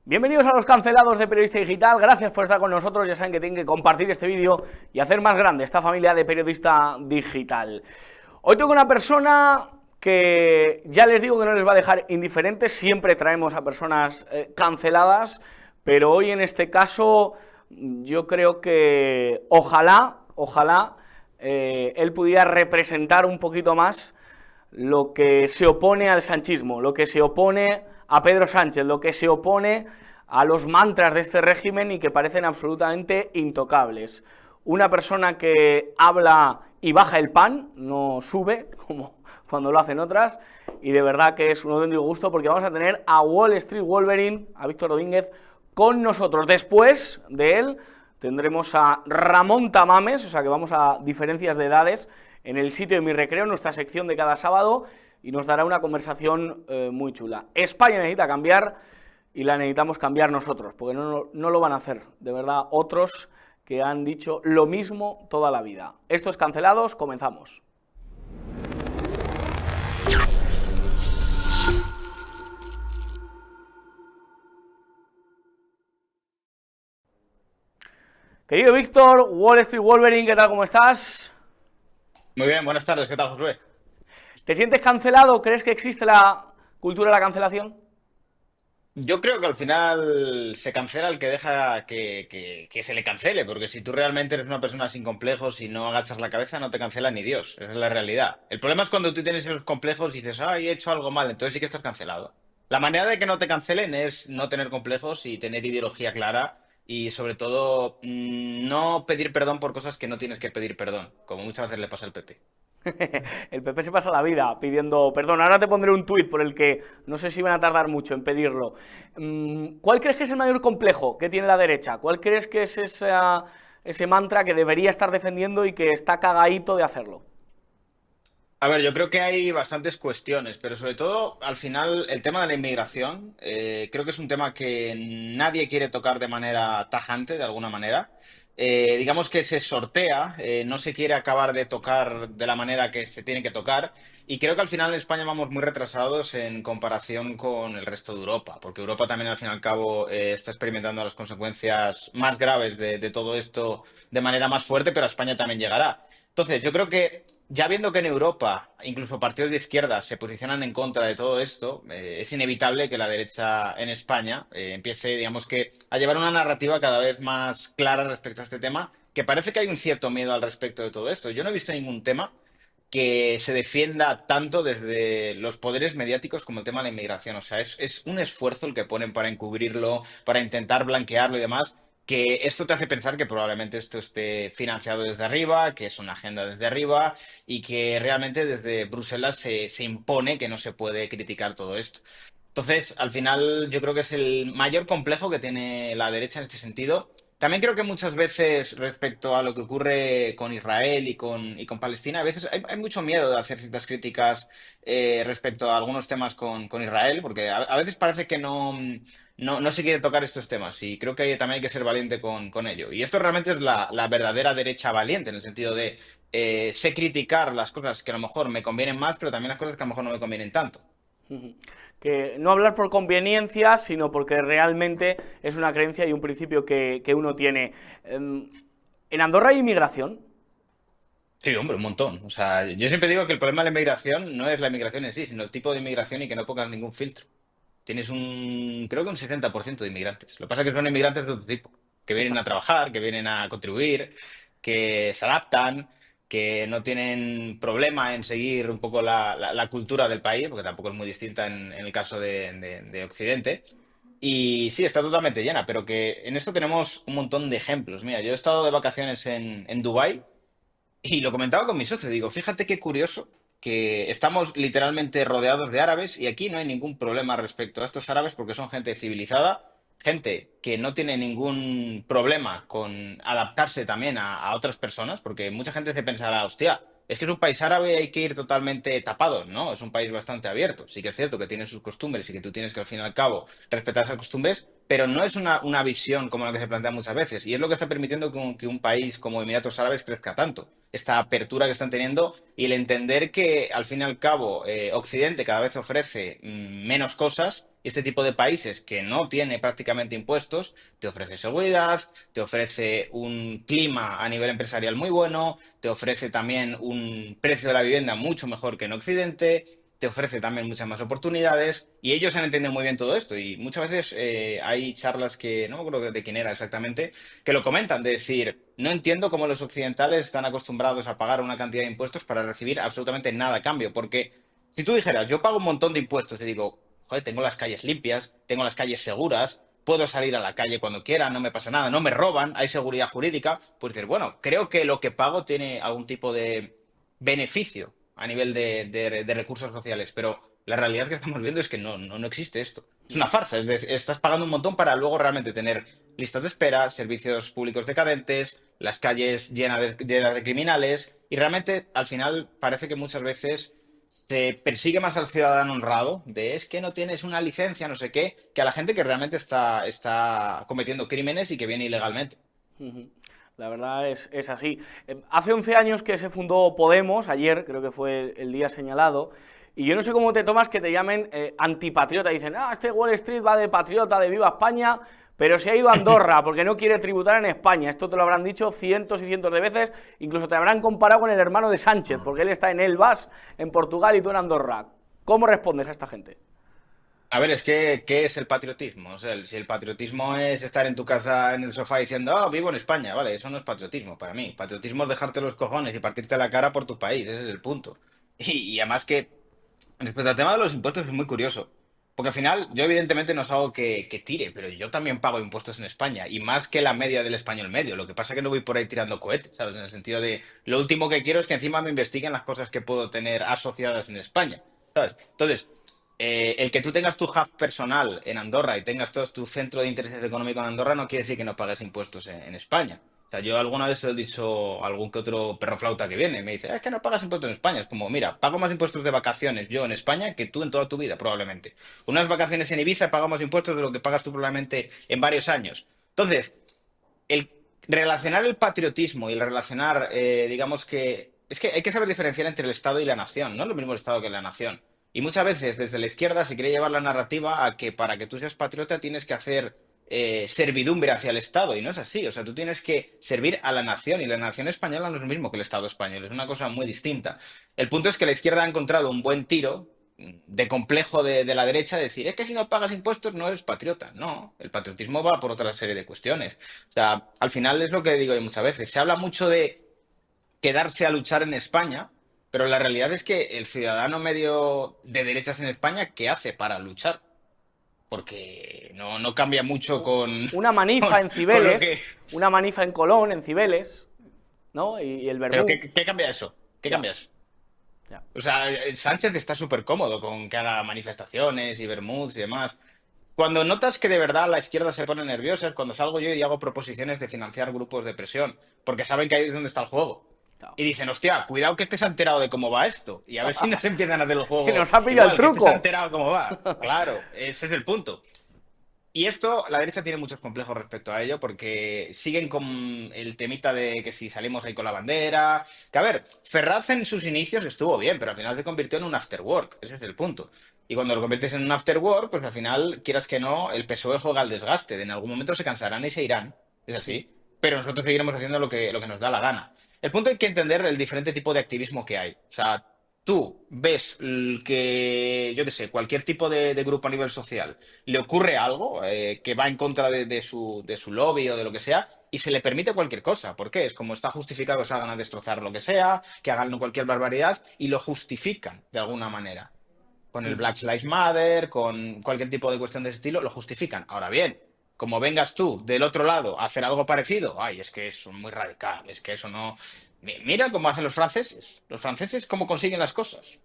Bienvenidos a los cancelados de Periodista Digital, gracias por estar con nosotros, ya saben que tienen que compartir este vídeo y hacer más grande esta familia de Periodista Digital. Hoy tengo una persona que ya les digo que no les va a dejar indiferentes, siempre traemos a personas canceladas, pero hoy en este caso yo creo que ojalá él pudiera representar un poquito más lo que se opone al sanchismo, lo que se opone a Pedro Sánchez, lo que se opone a los mantras de este régimen y que parecen absolutamente intocables. Una persona que habla y baja el pan, no sube, como cuando lo hacen otras, y de verdad que es un auténtico gusto porque vamos a tener a Wall Street Wolverine, a Víctor Domínguez, con nosotros. Después de él tendremos a Ramón Tamames, o sea que vamos a diferencias de edades, en el sitio de Mi Recreo, nuestra sección de cada sábado, y nos dará una conversación muy chula. España necesita cambiar y la necesitamos cambiar nosotros, porque no lo van a hacer, de verdad, otros que han dicho lo mismo toda la vida. Estos cancelados, comenzamos. Querido Víctor, Wall Street Wolverine, ¿qué tal? ¿Cómo estás? Muy bien, buenas tardes, ¿qué tal, Josué? ¿Te sientes cancelado? ¿Crees que existe la cultura de la cancelación? Yo creo que al final se cancela el que deja que se le cancele, porque si tú realmente eres una persona sin complejos y no agachas la cabeza, no te cancela ni Dios, esa es la realidad. El problema es cuando tú tienes esos complejos y dices, ay, he hecho algo mal, entonces sí que estás cancelado. La manera de que no te cancelen es no tener complejos y tener ideología clara y sobre todo no pedir perdón por cosas que no tienes que pedir perdón, como muchas veces le pasa al PP. El PP se pasa la vida pidiendo perdón. Ahora te pondré un tuit por el que no sé si van a tardar mucho en pedirlo. ¿Cuál crees que es el mayor complejo que tiene la derecha? ¿Cuál crees que es ese mantra que debería estar defendiendo y que está cagadito de hacerlo? A ver, yo creo que hay bastantes cuestiones, pero sobre todo, al final, el tema de la inmigración, creo que es un tema que nadie quiere tocar de manera tajante, de alguna manera. Digamos que se sortea, no se quiere acabar de tocar de la manera que se tiene que tocar, y creo que al final en España vamos muy retrasados en comparación con el resto de Europa, porque Europa también al fin y al cabo está experimentando las consecuencias más graves de todo esto de manera más fuerte, pero a España también llegará. Entonces, yo creo que ya viendo que en Europa incluso partidos de izquierda se posicionan en contra de todo esto, es inevitable que la derecha en España empiece, digamos que, a llevar una narrativa cada vez más clara respecto a este tema, que parece que hay un cierto miedo al respecto de todo esto. Yo no he visto ningún tema que se defienda tanto desde los poderes mediáticos como el tema de la inmigración. O sea, es un esfuerzo el que ponen para encubrirlo, para intentar blanquearlo y demás, que esto te hace pensar que probablemente esto esté financiado desde arriba, que es una agenda desde arriba y que realmente desde Bruselas se impone que no se puede criticar todo esto. Entonces, al final, yo creo que es el mayor complejo que tiene la derecha en este sentido. También creo que muchas veces respecto a lo que ocurre con Israel y con Palestina, a veces hay mucho miedo de hacer ciertas críticas respecto a algunos temas con Israel, porque a veces parece que no se quiere tocar estos temas y creo que también hay que ser valiente con ello. Y esto realmente es la verdadera derecha valiente, en el sentido de sé criticar las cosas que a lo mejor me convienen más, pero también las cosas que a lo mejor no me convienen tanto. Que no hablar por conveniencia, sino porque realmente es una creencia y un principio que uno tiene. En Andorra hay inmigración. Sí, hombre, un montón. O sea, yo siempre digo que el problema de la inmigración no es la inmigración en sí, sino el tipo de inmigración y que no pongas ningún filtro. Tienes creo que un 60% de inmigrantes. Lo que pasa es que son inmigrantes de otro tipo, que vienen a trabajar, que vienen a contribuir, que se adaptan, que no tienen problema en seguir un poco la cultura del país, porque tampoco es muy distinta en el caso de Occidente. Y sí, está totalmente llena, pero que en esto tenemos un montón de ejemplos. Mira, yo he estado de vacaciones en Dubái y lo comentaba con mi socio, digo, fíjate qué curioso que estamos literalmente rodeados de árabes y aquí no hay ningún problema respecto a estos árabes porque son gente civilizada, gente que no tiene ningún problema con adaptarse también a otras personas, porque mucha gente se pensará, hostia, es que es un país árabe, hay que ir totalmente tapado, ¿no? Es un país bastante abierto. Sí que es cierto que tiene sus costumbres y que tú tienes que al fin y al cabo respetar esas costumbres, pero no es una visión como la que se plantea muchas veces. Y es lo que está permitiendo que un país como Emiratos Árabes crezca tanto. Esta apertura que están teniendo y el entender que al fin y al cabo Occidente cada vez ofrece menos cosas Y este tipo de países que no tiene prácticamente impuestos, te ofrece seguridad, te ofrece un clima a nivel empresarial muy bueno, te ofrece también un precio de la vivienda mucho mejor que en Occidente, te ofrece también muchas más oportunidades y ellos han entendido muy bien todo esto. Y muchas veces hay charlas que, no me acuerdo de quién era exactamente, que lo comentan, de decir, no entiendo cómo los occidentales están acostumbrados a pagar una cantidad de impuestos para recibir absolutamente nada a cambio, porque si tú dijeras, yo pago un montón de impuestos y digo, joder, tengo las calles limpias, tengo las calles seguras, puedo salir a la calle cuando quiera, no me pasa nada, no me roban, hay seguridad jurídica, pues dices, bueno, creo que lo que pago tiene algún tipo de beneficio a nivel de recursos sociales, pero la realidad que estamos viendo es que no existe esto. Es una farsa, es decir, estás pagando un montón para luego realmente tener listas de espera, servicios públicos decadentes, las calles llenas de criminales, y realmente al final parece que muchas veces se persigue más al ciudadano honrado, de es que no tienes una licencia, no sé qué, que a la gente que realmente está cometiendo crímenes y que viene ilegalmente. Ujú. La verdad es así. Hace 11 años que se fundó Podemos, ayer creo que fue el día señalado, y yo no sé cómo te tomas que te llamen antipatriota. Dicen, este Wall Street va de patriota, de viva España, pero se ha ido a Andorra porque no quiere tributar en España. Esto te lo habrán dicho cientos y cientos de veces, incluso te habrán comparado con el hermano de Sánchez, porque él está en Elvas, en Portugal, y tú en Andorra. ¿Cómo respondes a esta gente? A ver, es que, ¿qué es el patriotismo? O sea, si el patriotismo es estar en tu casa en el sofá diciendo, vivo en España, vale, eso no es patriotismo para mí. Patriotismo es dejarte los cojones y partirte la cara por tu país, ese es el punto. Y además que, respecto al tema de los impuestos, es muy curioso. Porque al final, yo evidentemente no es algo que tire, pero yo también pago impuestos en España, y más que la media del español medio. Lo que pasa es que no voy por ahí tirando cohetes, ¿sabes? En el sentido de, lo último que quiero es que encima me investiguen las cosas que puedo tener asociadas en España, ¿sabes? Entonces, el que tú tengas tu hub personal en Andorra y tengas todo tu centro de intereses económico en Andorra no quiere decir que no pagues impuestos en España. O sea, yo alguna vez se lo he dicho a algún que otro perro flauta que viene, me dice, es que no pagas impuestos en España. Es como, mira, pago más impuestos de vacaciones yo en España que tú en toda tu vida, probablemente. Unas vacaciones en Ibiza pago más impuestos de lo que pagas tú probablemente en varios años. Entonces, el relacionar el patriotismo y el relacionar, digamos que... Es que hay que saber diferenciar entre el Estado y la nación. No es lo mismo el Estado que la nación. Y muchas veces desde la izquierda se quiere llevar la narrativa a que para que tú seas patriota tienes que hacer servidumbre hacia el Estado. Y no es así. O sea, tú tienes que servir a la nación. Y la nación española no es lo mismo que el Estado español. Es una cosa muy distinta. El punto es que la izquierda ha encontrado un buen tiro de complejo de la derecha, de decir, es que si no pagas impuestos no eres patriota. No, el patriotismo va por otra serie de cuestiones. O sea, al final es lo que digo yo muchas veces. Se habla mucho de quedarse a luchar en España, pero la realidad es que el ciudadano medio de derechas en España, ¿qué hace para luchar? Porque no cambia mucho Una con, manifa en con lo que... Cibeles, una manifa en Colón, en Cibeles, ¿no? Y el ¿Pero vermú. qué cambia eso? ¿Qué Ya, cambia eso? ya. O sea, Sánchez está súper cómodo con que haga manifestaciones y bermuds y demás. Cuando notas que de verdad la izquierda se pone nerviosa es cuando salgo yo y hago proposiciones de financiar grupos de presión, porque saben que ahí es donde está el juego. Claro. Y dicen, hostia, cuidado que este se ha enterado de cómo va esto. Y a ver si nos empiezan a hacer el Que juego nos ha pillado el igual, que este se ha truco. enterado de cómo va. Claro, ese es el punto. Y esto, la derecha tiene muchos complejos respecto a ello, porque siguen con el temita de que si salimos ahí con la bandera. Que a ver, Ferraz en sus inicios estuvo bien, pero al final se convirtió en un after work. Ese es el punto. Y cuando lo conviertes en un after work, pues al final, quieras que no, el PSOE juega al desgaste. En algún momento se cansarán y se irán. Es Sí. así. Pero nosotros seguiremos haciendo lo que nos da la gana. El punto hay que entender el diferente tipo de activismo que hay. O sea, tú ves que, yo qué sé, cualquier tipo de grupo a nivel social le ocurre algo que va en contra de su lobby o de lo que sea, y se le permite cualquier cosa. ¿Por qué? Es como está justificado que salgan a destrozar lo que sea, que hagan cualquier barbaridad, y lo justifican de alguna manera. Con el Ujú. Black Lives Matter, con cualquier tipo de cuestión de ese estilo, lo justifican. Ahora bien, como vengas tú del otro lado a hacer algo parecido, ay, es que es muy radical, es que eso no... Mira cómo hacen los franceses. Los franceses cómo consiguen las cosas.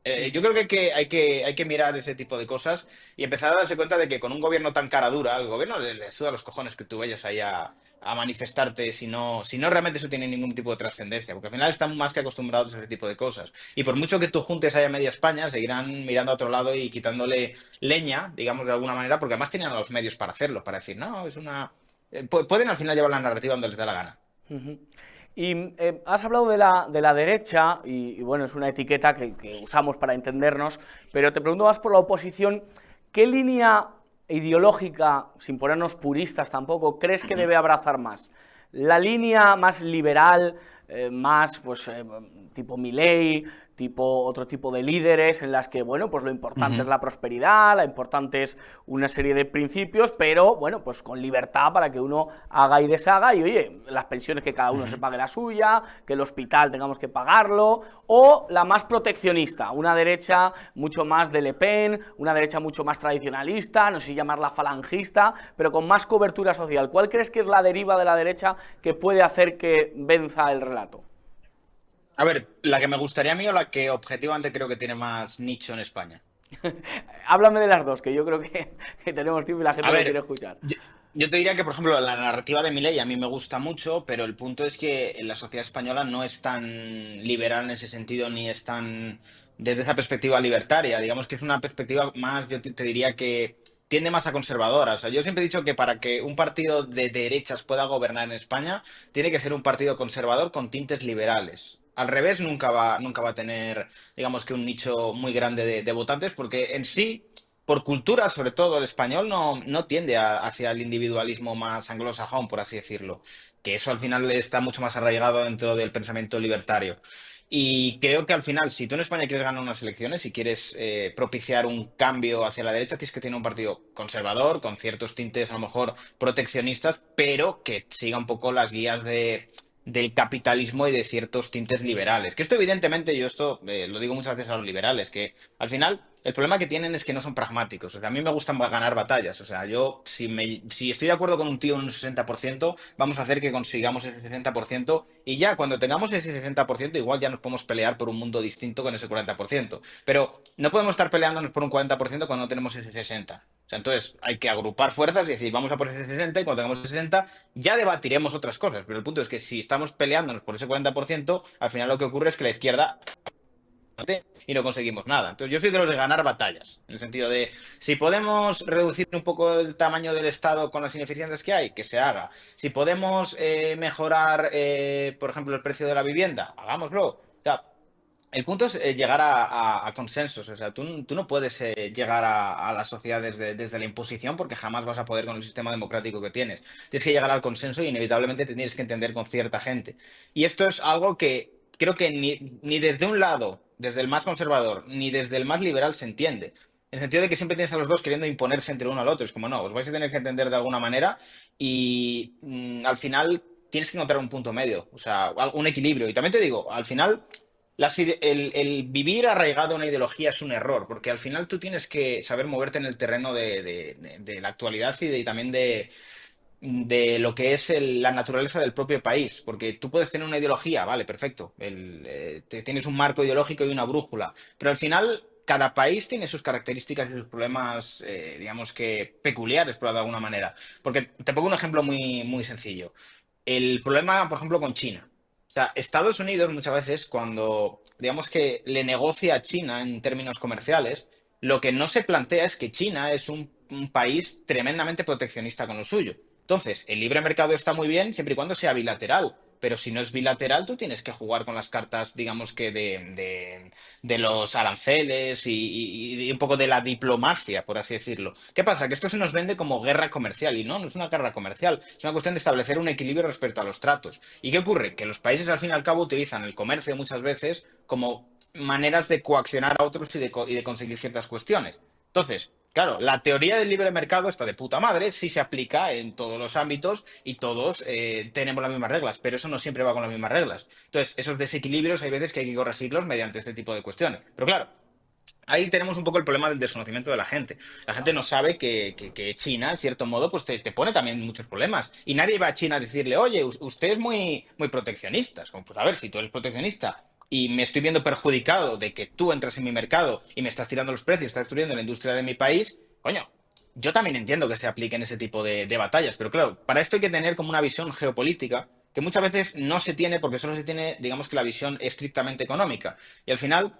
Yo Ujú. creo que hay que mirar ese tipo de cosas y empezar a darse cuenta de que con un gobierno tan cara dura, al gobierno le suda los cojones que tú vayas ahí a manifestarte si no realmente eso tiene ningún tipo de trascendencia, porque al final están más que acostumbrados a ese tipo de cosas. Y por mucho que tú juntes ahí a media España, seguirán mirando a otro lado y quitándole leña, digamos de alguna manera, porque además tienen los medios para hacerlo, para decir, no, es una... pueden al final llevar la narrativa donde les da la gana. Ujú. Y has hablado de la derecha, y bueno, es una etiqueta que usamos para entendernos, pero te pregunto más por la oposición, ¿Qué línea ideológica, sin ponernos puristas tampoco, crees que debe abrazar más? ¿La línea más liberal, más pues tipo Milei, tipo otro tipo de líderes en las que, bueno, pues lo importante es Ujú. la prosperidad, lo importante es una serie de principios, pero, bueno, pues con libertad para que uno haga y deshaga y, oye, las pensiones que cada uno se Ujú. pague la suya, que el hospital tengamos que pagarlo, o la más proteccionista, una derecha mucho más de Le Pen, una derecha mucho más tradicionalista, no sé si llamarla falangista, pero con más cobertura social? ¿Cuál crees que es la deriva de la derecha que puede hacer que venza el relato? A ver, la que me gustaría a mí o la que objetivamente creo que tiene más nicho en España. Háblame de las dos, que yo creo que tenemos tiempo y la A gente lo quiere ver, escuchar. yo te diría que, por ejemplo, la narrativa de Milei a mí me gusta mucho, pero el punto es que la sociedad española no es tan liberal en ese sentido, ni es tan desde esa perspectiva libertaria. Digamos que es una perspectiva más, yo te diría que tiende más a conservadora. O sea, yo siempre he dicho que para que un partido de derechas pueda gobernar en España, tiene que ser un partido conservador con tintes liberales. Al revés, nunca va a tener, digamos que un nicho muy grande de votantes, porque en sí por cultura, sobre todo, el español no tiende hacia el individualismo más anglosajón, por así decirlo, que eso al final está mucho más arraigado dentro del pensamiento libertario. Y creo que al final, si tú en España quieres ganar unas elecciones, si quieres propiciar un cambio hacia la derecha, tienes que tener un partido conservador, con ciertos tintes a lo mejor proteccionistas, pero que siga un poco las guías del capitalismo y de ciertos tintes liberales. Que esto evidentemente, yo esto lo digo muchas veces a los liberales, que al final el problema que tienen es que no son pragmáticos. O sea, a mí me gustan ganar batallas. O sea, yo si estoy de acuerdo con un tío en un 60%, vamos a hacer que consigamos ese 60% y ya cuando tengamos ese 60%, igual ya nos podemos pelear por un mundo distinto con ese 40%. Pero no podemos estar peleándonos por un 40% cuando no tenemos ese 60%. O sea, entonces hay que agrupar fuerzas y decir, vamos a por ese 60 y cuando tengamos ese 60 ya debatiremos otras cosas. Pero el punto es que si estamos peleándonos por ese 40%, al final lo que ocurre es que la izquierda y no conseguimos nada. Entonces yo soy de los de ganar batallas, en el sentido de si podemos reducir un poco el tamaño del Estado con las ineficiencias que hay, que se haga. Si podemos mejorar, por ejemplo, el precio de la vivienda, hagámoslo. O sea, el punto es llegar a consensos. O sea, tú no puedes llegar a la sociedad desde la imposición porque jamás vas a poder con el sistema democrático que tienes. Tienes que llegar al consenso y inevitablemente te tienes que entender con cierta gente. Y esto es algo que creo que ni desde un lado, desde el más conservador, ni desde el más liberal se entiende. En el sentido de que siempre tienes a los dos queriendo imponerse entre uno al otro. Es como, no, os vais a tener que entender de alguna manera y al final tienes que encontrar un punto medio, o sea, un equilibrio. Y también te digo, al final el vivir arraigado a una ideología es un error, porque al final tú tienes que saber moverte en el terreno de la actualidad y también de lo que es la naturaleza del propio país, porque tú puedes tener una ideología, vale, perfecto, tienes un marco ideológico y una brújula, pero al final cada país tiene sus características y sus problemas, digamos que peculiares, por de alguna manera. Porque te pongo un ejemplo muy sencillo. El problema, por ejemplo, con China. O sea, Estados Unidos muchas veces cuando, digamos que le negocia a China en términos comerciales, lo que no se plantea es que China es un país tremendamente proteccionista con lo suyo. Entonces, el libre mercado está muy bien siempre y cuando sea bilateral, pero si no es bilateral, tú tienes que jugar con las cartas, digamos que de los aranceles y un poco de la diplomacia, por así decirlo. ¿Qué pasa? Que esto se nos vende como guerra comercial y no es una guerra comercial, es una cuestión de establecer un equilibrio respecto a los tratos. ¿Y qué ocurre? Que los países al fin y al cabo utilizan el comercio muchas veces como maneras de coaccionar a otros y de conseguir ciertas cuestiones. Entonces, claro, la teoría del libre mercado está de puta madre, sí se aplica en todos los ámbitos y todos tenemos las mismas reglas, pero eso no siempre va con las mismas reglas. Entonces, esos desequilibrios hay veces que hay que corregirlos mediante este tipo de cuestiones. Pero claro, ahí tenemos un poco el problema del desconocimiento de la gente. La gente no sabe que China, en cierto modo, pues te pone también muchos problemas. Y nadie va a China a decirle, oye, usted es muy proteccionista. Es como, pues a ver, si tú eres proteccionista y me estoy viendo perjudicado de que tú entras en mi mercado y me estás tirando los precios, estás destruyendo la industria de mi país, coño, yo también entiendo que se apliquen ese tipo de batallas. Pero claro, para esto hay que tener como una visión geopolítica que muchas veces no se tiene porque solo se tiene, digamos que la visión estrictamente económica. Y al final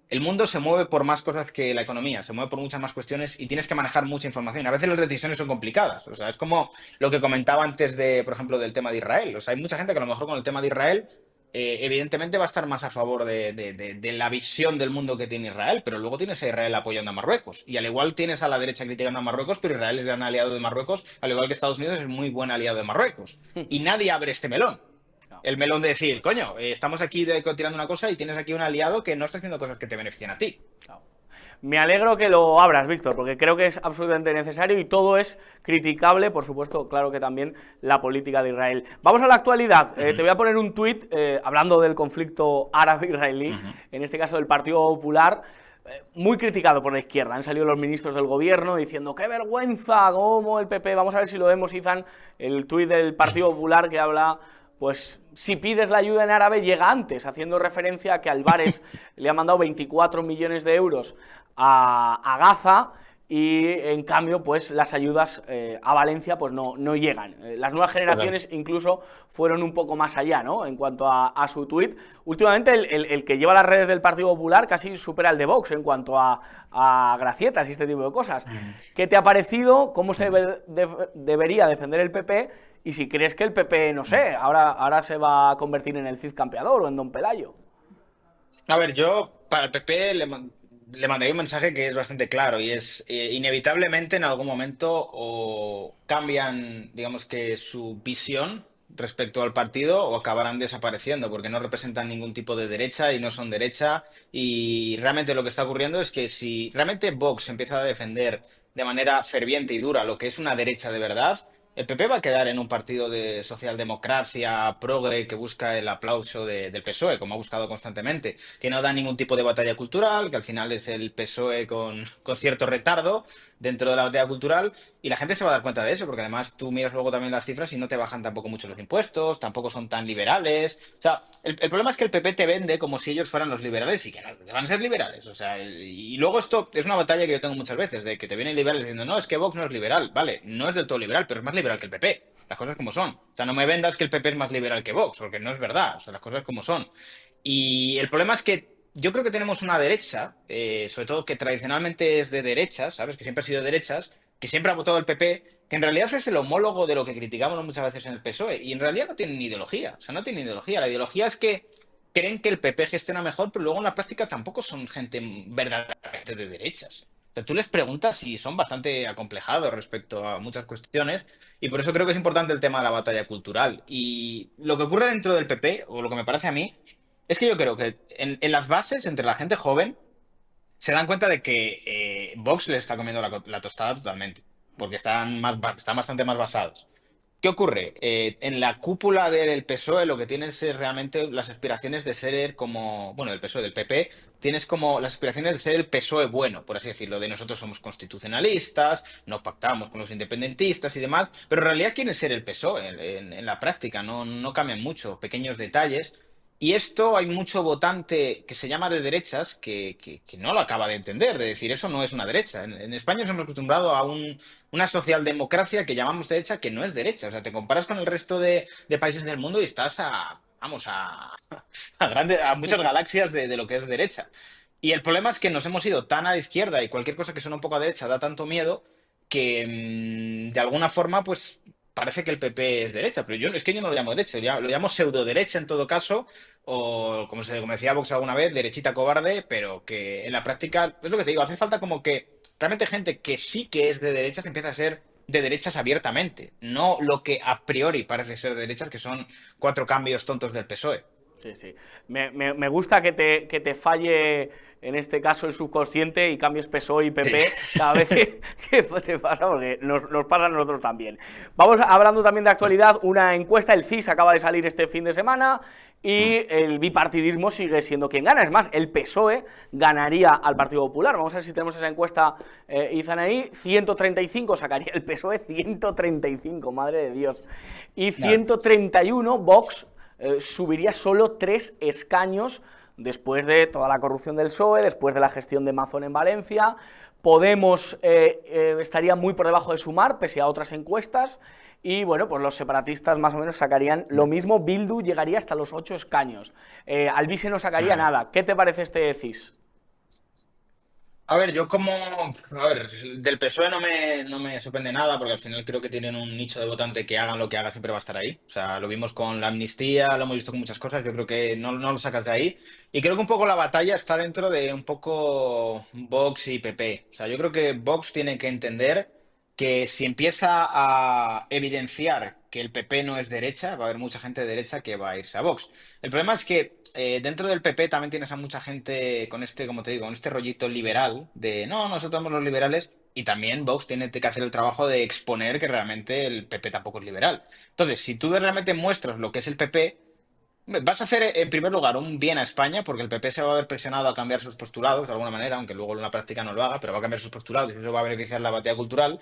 el mundo se mueve por más cosas que la economía, se mueve por muchas más cuestiones y tienes que manejar mucha información. A veces las decisiones son complicadas. O sea, es como lo que comentaba antes de, por ejemplo, del tema de Israel. O sea, hay mucha gente que a lo mejor con el tema de Israel evidentemente va a estar más a favor de la visión del mundo que tiene Israel, pero luego tienes a Israel apoyando a Marruecos. Y al igual tienes a la derecha criticando a Marruecos, pero Israel es gran aliado de Marruecos, al igual que Estados Unidos es muy buen aliado de Marruecos. Y nadie abre este melón. No, El melón de decir, coño, estamos aquí tirando una cosa y tienes aquí un aliado que no está haciendo cosas que te benefician a ti. no. Me alegro que lo abras, Víctor, porque creo que es absolutamente necesario y todo es criticable, por supuesto, claro que también la política de Israel. Vamos a la actualidad. Te voy a poner un tuit hablando del conflicto árabe-israelí, en este caso del Partido Popular, muy criticado por la izquierda. Han salido los ministros del gobierno diciendo ¡qué vergüenza! ¿Cómo el PP? Vamos a ver si lo vemos, Izan, el tuit del Partido Popular que habla... Pues si pides la ayuda en árabe llega antes, haciendo referencia a que Álvarez le ha mandado 24 millones de euros a Gaza y en cambio pues las ayudas a Valencia pues no llegan. Las nuevas generaciones incluso fueron un poco más allá, ¿no? En cuanto a su tuit. Últimamente el que lleva las redes del Partido Popular casi supera el de Vox en cuanto a gracietas y este tipo de cosas. ¿Qué te ha parecido? ¿Cómo se debería defender el PP? Y si crees que el PP, no sé, ahora se va a convertir en el Cid Campeador o en Don Pelayo. A ver, yo para el PP le mandaría un mensaje que es bastante claro y es inevitablemente en algún momento o cambian, digamos que su visión respecto al partido o acabarán desapareciendo porque no representan ningún tipo de derecha y no son derecha y realmente lo que está ocurriendo es que si realmente Vox empieza a defender de manera ferviente y dura lo que es una derecha de verdad, el PP va a quedar en un partido de socialdemocracia progre que busca el aplauso del PSOE, como ha buscado constantemente, que no da ningún tipo de batalla cultural, que al final es el PSOE con cierto retardo dentro de la batalla cultural, y la gente se va a dar cuenta de eso, porque además tú miras luego también las cifras y no te bajan tampoco mucho los impuestos, tampoco son tan liberales. O sea, el problema es que el PP te vende como si ellos fueran los liberales y que no, que van a ser liberales. O sea, y luego esto es una batalla que yo tengo muchas veces, de que te vienen liberales diciendo, no, es que Vox no es liberal. Vale, no es del todo liberal, pero es más liberal que el PP. Las cosas como son. O sea, no me vendas que el PP es más liberal que Vox, porque no es verdad. O sea, las cosas como son. Y el problema es que yo creo que tenemos una derecha, sobre todo que tradicionalmente es de derechas, ¿sabes? Que siempre ha sido de derechas, que siempre ha votado el PP, que en realidad es el homólogo de lo que criticamos muchas veces en el PSOE. Y en realidad no tienen ideología. O sea, no tienen ideología. La ideología es que creen que el PP gestiona mejor, pero luego en la práctica tampoco son gente verdaderamente de derechas. O sea, tú les preguntas y son bastante acomplejados respecto a muchas cuestiones y por eso creo que es importante el tema de la batalla cultural. Y lo que ocurre dentro del PP, o lo que me parece a mí, es que yo creo que en las bases, entre la gente joven, se dan cuenta de que Vox les está comiendo la tostada totalmente, porque están bastante más basados. ¿Qué ocurre? En la cúpula del PSOE lo que tienes es realmente las aspiraciones de ser como, bueno, del PSOE, del PP, tienes como las aspiraciones de ser el PSOE bueno, por así decirlo, de nosotros somos constitucionalistas, no pactamos con los independentistas y demás, pero en realidad quieren ser el PSOE en la práctica, no cambian mucho, pequeños detalles. Y esto hay mucho votante que se llama de derechas que no lo acaba de entender, de decir, eso no es una derecha. En España nos hemos acostumbrado a una socialdemocracia que llamamos derecha que no es derecha. O sea, te comparas con el resto de países del mundo y estás vamos, a muchas galaxias de lo que es derecha. Y el problema es que nos hemos ido tan a la izquierda y cualquier cosa que suena un poco a derecha da tanto miedo que de alguna forma, pues parece que el PP es derecha, pero es que yo no lo llamo derecha, lo llamo pseudo derecha en todo caso, o como decía Vox alguna vez, derechita cobarde, pero que en la práctica, es lo que te digo, hace falta como que realmente gente que sí que es de derechas empieza a ser de derechas abiertamente, no lo que a priori parece ser de derechas, que son cuatro cambios tontos del PSOE. Sí, sí. Me gusta que te falle en este caso el subconsciente y cambies PSOE y PP Sí. cada vez que te pasa, porque nos pasa a nosotros también. Vamos hablando también de actualidad, una encuesta, el CIS acaba de salir este fin de semana y el bipartidismo sigue siendo quien gana. Es más, el PSOE ganaría al Partido Popular. Vamos a ver si tenemos esa encuesta, Izan, ahí. 135 sacaría el PSOE, 135, madre de Dios. Y 131 Vox subiría solo 3 escaños después de toda la corrupción del PSOE, después de la gestión de Mazón en Valencia. Podemos estaría muy por debajo de Sumar, pese a otras encuestas, y bueno, pues los separatistas más o menos sacarían lo mismo. Bildu llegaría hasta los 8 escaños. Albize no sacaría nada. ¿Qué te parece este CIS? A ver, yo como, a ver, del PSOE no me sorprende nada porque al final creo que tienen un nicho de votante que hagan lo que haga siempre va a estar ahí. O sea, lo vimos con la amnistía, lo hemos visto con muchas cosas, yo creo que no lo sacas de ahí. Y creo que un poco la batalla está dentro de un poco Vox y PP. O sea, yo creo que Vox tiene que entender que si empieza a evidenciar que el PP no es derecha, va a haber mucha gente de derecha que va a irse a Vox. El problema es que dentro del PP también tienes a mucha gente con este, como te digo, con este rollito liberal de no, nosotros somos los liberales y también Vox tiene que hacer el trabajo de exponer que realmente el PP tampoco es liberal. Entonces, si tú realmente muestras lo que es el PP, vas a hacer en primer lugar un bien a España porque el PP se va a ver presionado a cambiar sus postulados de alguna manera, aunque luego en la práctica no lo haga, pero va a cambiar sus postulados y eso va a beneficiar la batalla cultural.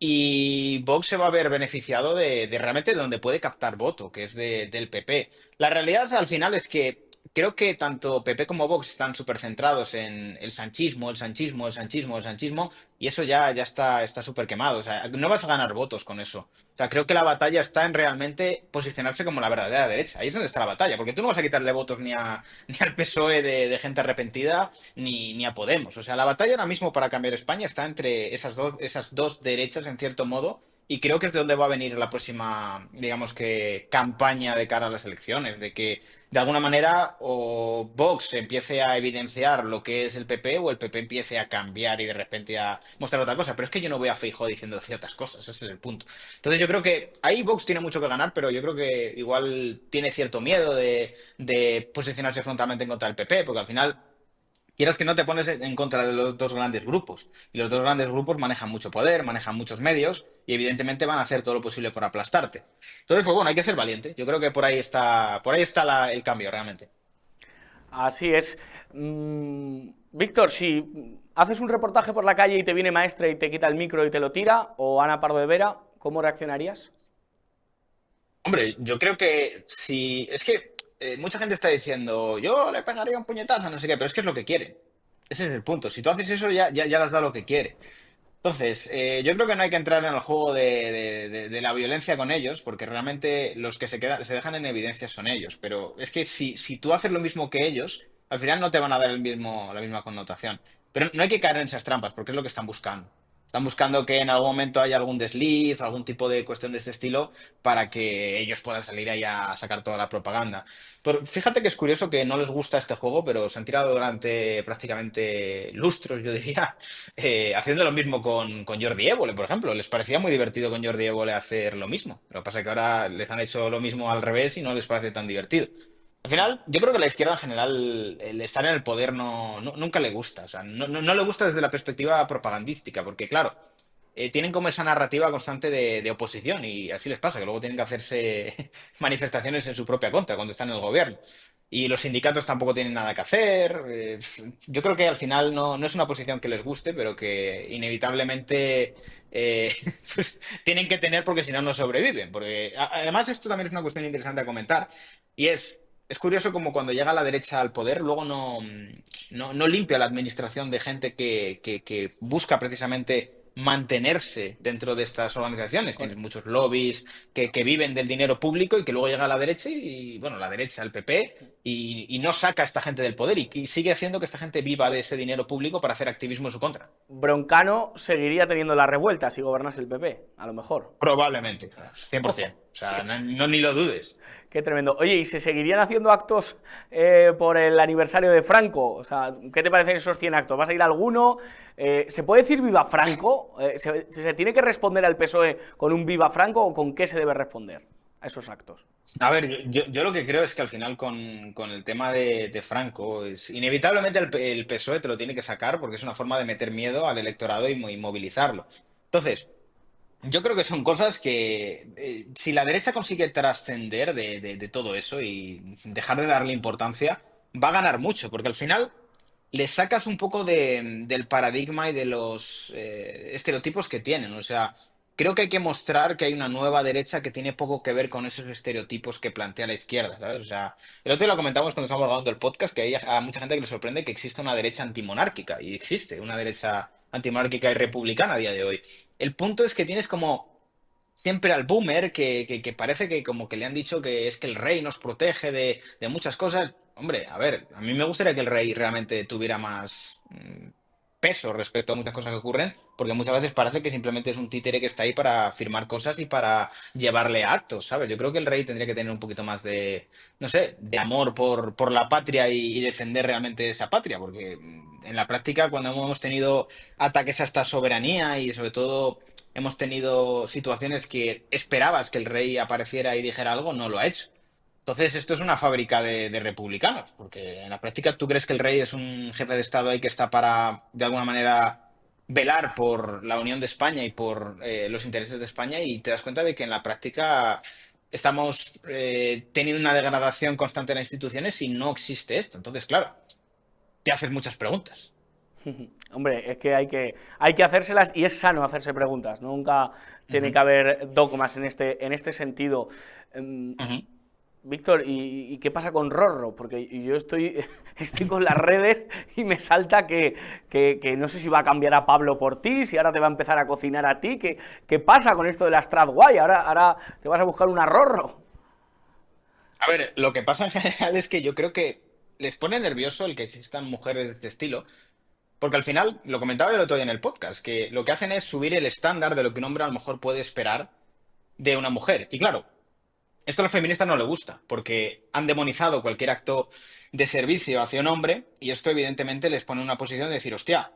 Y Vox se va a ver beneficiado de realmente de donde puede captar voto, que es del PP. La realidad al final es que creo que tanto PP como Vox están súper centrados en el sanchismo, el sanchismo, el sanchismo, el sanchismo, y eso ya está súper quemado. O sea, no vas a ganar votos con eso. O sea, creo que la batalla está en realmente posicionarse como la verdadera derecha. Ahí es donde está la batalla, porque tú no vas a quitarle votos ni al PSOE de gente arrepentida ni a Podemos. O sea, la batalla ahora mismo para cambiar España está entre esas dos derechas, en cierto modo, y creo que es de donde va a venir la próxima, digamos que, campaña de cara a las elecciones, de que de alguna manera o Vox empiece a evidenciar lo que es el PP o el PP empiece a cambiar y de repente a mostrar otra cosa. Pero es que yo no voy a Feijóo diciendo ciertas cosas, ese es el punto. Entonces yo creo que ahí Vox tiene mucho que ganar, pero yo creo que igual tiene cierto miedo de posicionarse frontalmente en contra del PP, porque al final quieras que no te pones en contra de los dos grandes grupos. Y los dos grandes grupos manejan mucho poder, manejan muchos medios y evidentemente van a hacer todo lo posible por aplastarte. Entonces, pues bueno, hay que ser valiente. Yo creo que por ahí está el cambio realmente. Así es. Víctor, si haces un reportaje por la calle y te viene Maestre y te quita el micro y te lo tira, o Ana Pardo de Vera, ¿cómo reaccionarías? Hombre, yo creo que si... Es que mucha gente está diciendo, yo le pegaría un puñetazo, no sé qué, pero es que es lo que quiere. Ese es el punto. Si tú haces eso, ya le has dado lo que quiere. Entonces, yo creo que no hay que entrar en el juego de la violencia con ellos, porque realmente los que se dejan en evidencia son ellos. Pero es que si tú haces lo mismo que ellos, al final no te van a dar la misma connotación. Pero no hay que caer en esas trampas, porque es lo que están buscando. Están buscando que en algún momento haya algún desliz, algún tipo de cuestión de este estilo, para que ellos puedan salir ahí a sacar toda la propaganda. Pero fíjate que es curioso que no les gusta este juego, pero se han tirado durante prácticamente lustros, yo diría, haciendo lo mismo con Jordi Évole, por ejemplo. Les parecía muy divertido con Jordi Évole hacer lo mismo. Lo que pasa es que ahora les han hecho lo mismo al revés y no les parece tan divertido. Al final, yo creo que a la izquierda en general, el estar en el poder nunca le gusta. O sea, no le gusta desde la perspectiva propagandística, porque claro, tienen como esa narrativa constante de oposición y así les pasa, que luego tienen que hacerse manifestaciones en su propia contra cuando están en el gobierno. Y los sindicatos tampoco tienen nada que hacer. Yo creo que al final no es una posición que les guste, pero que inevitablemente pues, tienen que tener porque si no, no sobreviven. Porque además esto también es una cuestión interesante a comentar y es curioso como cuando llega la derecha al poder, luego no limpia la administración de gente que busca precisamente mantenerse dentro de estas organizaciones. Tienes Correcto. muchos lobbies que viven del dinero público y que luego llega a la derecha bueno, la derecha, el PP, y no saca a esta gente del poder y sigue haciendo que esta gente viva de ese dinero público para hacer activismo en su contra. Broncano seguiría teniendo la revuelta si gobernase el PP, a lo mejor. Probablemente, Ojo, 100%. O sea, ni lo dudes. qué tremendo. Oye, ¿y se seguirían haciendo actos por el aniversario de Franco? O sea, ¿qué te parecen esos 100 actos? ¿Vas a ir a alguno? ¿Se puede decir viva Franco? ¿Se tiene que responder al PSOE con un viva Franco o con qué se debe responder a esos actos? A ver, yo lo que creo es que al final con el tema de Franco, inevitablemente el PSOE te lo tiene que sacar porque es una forma de meter miedo al electorado y movilizarlo. Entonces, yo creo que son cosas que si la derecha consigue trascender de todo eso y dejar de darle importancia, va a ganar mucho, porque al final le sacas un poco del paradigma y de los estereotipos que tienen. O sea, creo que hay que mostrar que hay una nueva derecha que tiene poco que ver con esos estereotipos que plantea la izquierda, ¿sabes? O sea, el otro día lo comentamos cuando estábamos grabando el podcast, que hay a mucha gente que le sorprende que exista una derecha antimonárquica, y existe una derecha antimonárquica y republicana a día de hoy. El punto es que tienes como siempre al boomer que parece que como que le han dicho que es que el rey nos protege de muchas cosas. Hombre, a ver, a mí me gustaría que el rey realmente tuviera más, peso respecto a muchas cosas que ocurren, porque muchas veces parece que simplemente es un títere que está ahí para firmar cosas y para llevarle a actos, ¿sabes? Yo creo que el rey tendría que tener un poquito más de, no sé, de amor por la patria y defender realmente esa patria, porque en la práctica cuando hemos tenido ataques a esta soberanía y sobre todo hemos tenido situaciones que esperabas que el rey apareciera y dijera algo, no lo ha hecho. Entonces, esto es una fábrica de republicanos, porque en la práctica tú crees que el rey es un jefe de Estado ahí que está para, de alguna manera, velar por la unión de España y por los intereses de España y te das cuenta de que en la práctica estamos teniendo una degradación constante de las instituciones y no existe esto. Entonces, claro, te haces muchas preguntas. Hombre, es que hay que hacérselas y es sano hacerse preguntas. Nunca tiene Ujú, que haber dogmas en este sentido. ujú. Víctor, ¿y qué pasa con Rorro? Porque yo estoy, estoy con las redes y me salta que no sé si va a cambiar a Pablo por ti, si ahora te va a empezar a cocinar a ti. ¿Qué pasa con esto de la Stradway? Ahora te vas a buscar una Rorro. A ver, lo que pasa en general es que yo creo que les pone nervioso el que existan mujeres de este estilo. Porque al final, lo comentaba yo el otro día en el podcast, que lo que hacen es subir el estándar de lo que un hombre a lo mejor puede esperar de una mujer. Y claro, esto a los feministas no les gusta, porque han demonizado cualquier acto de servicio hacia un hombre y esto evidentemente les pone en una posición de decir, hostia,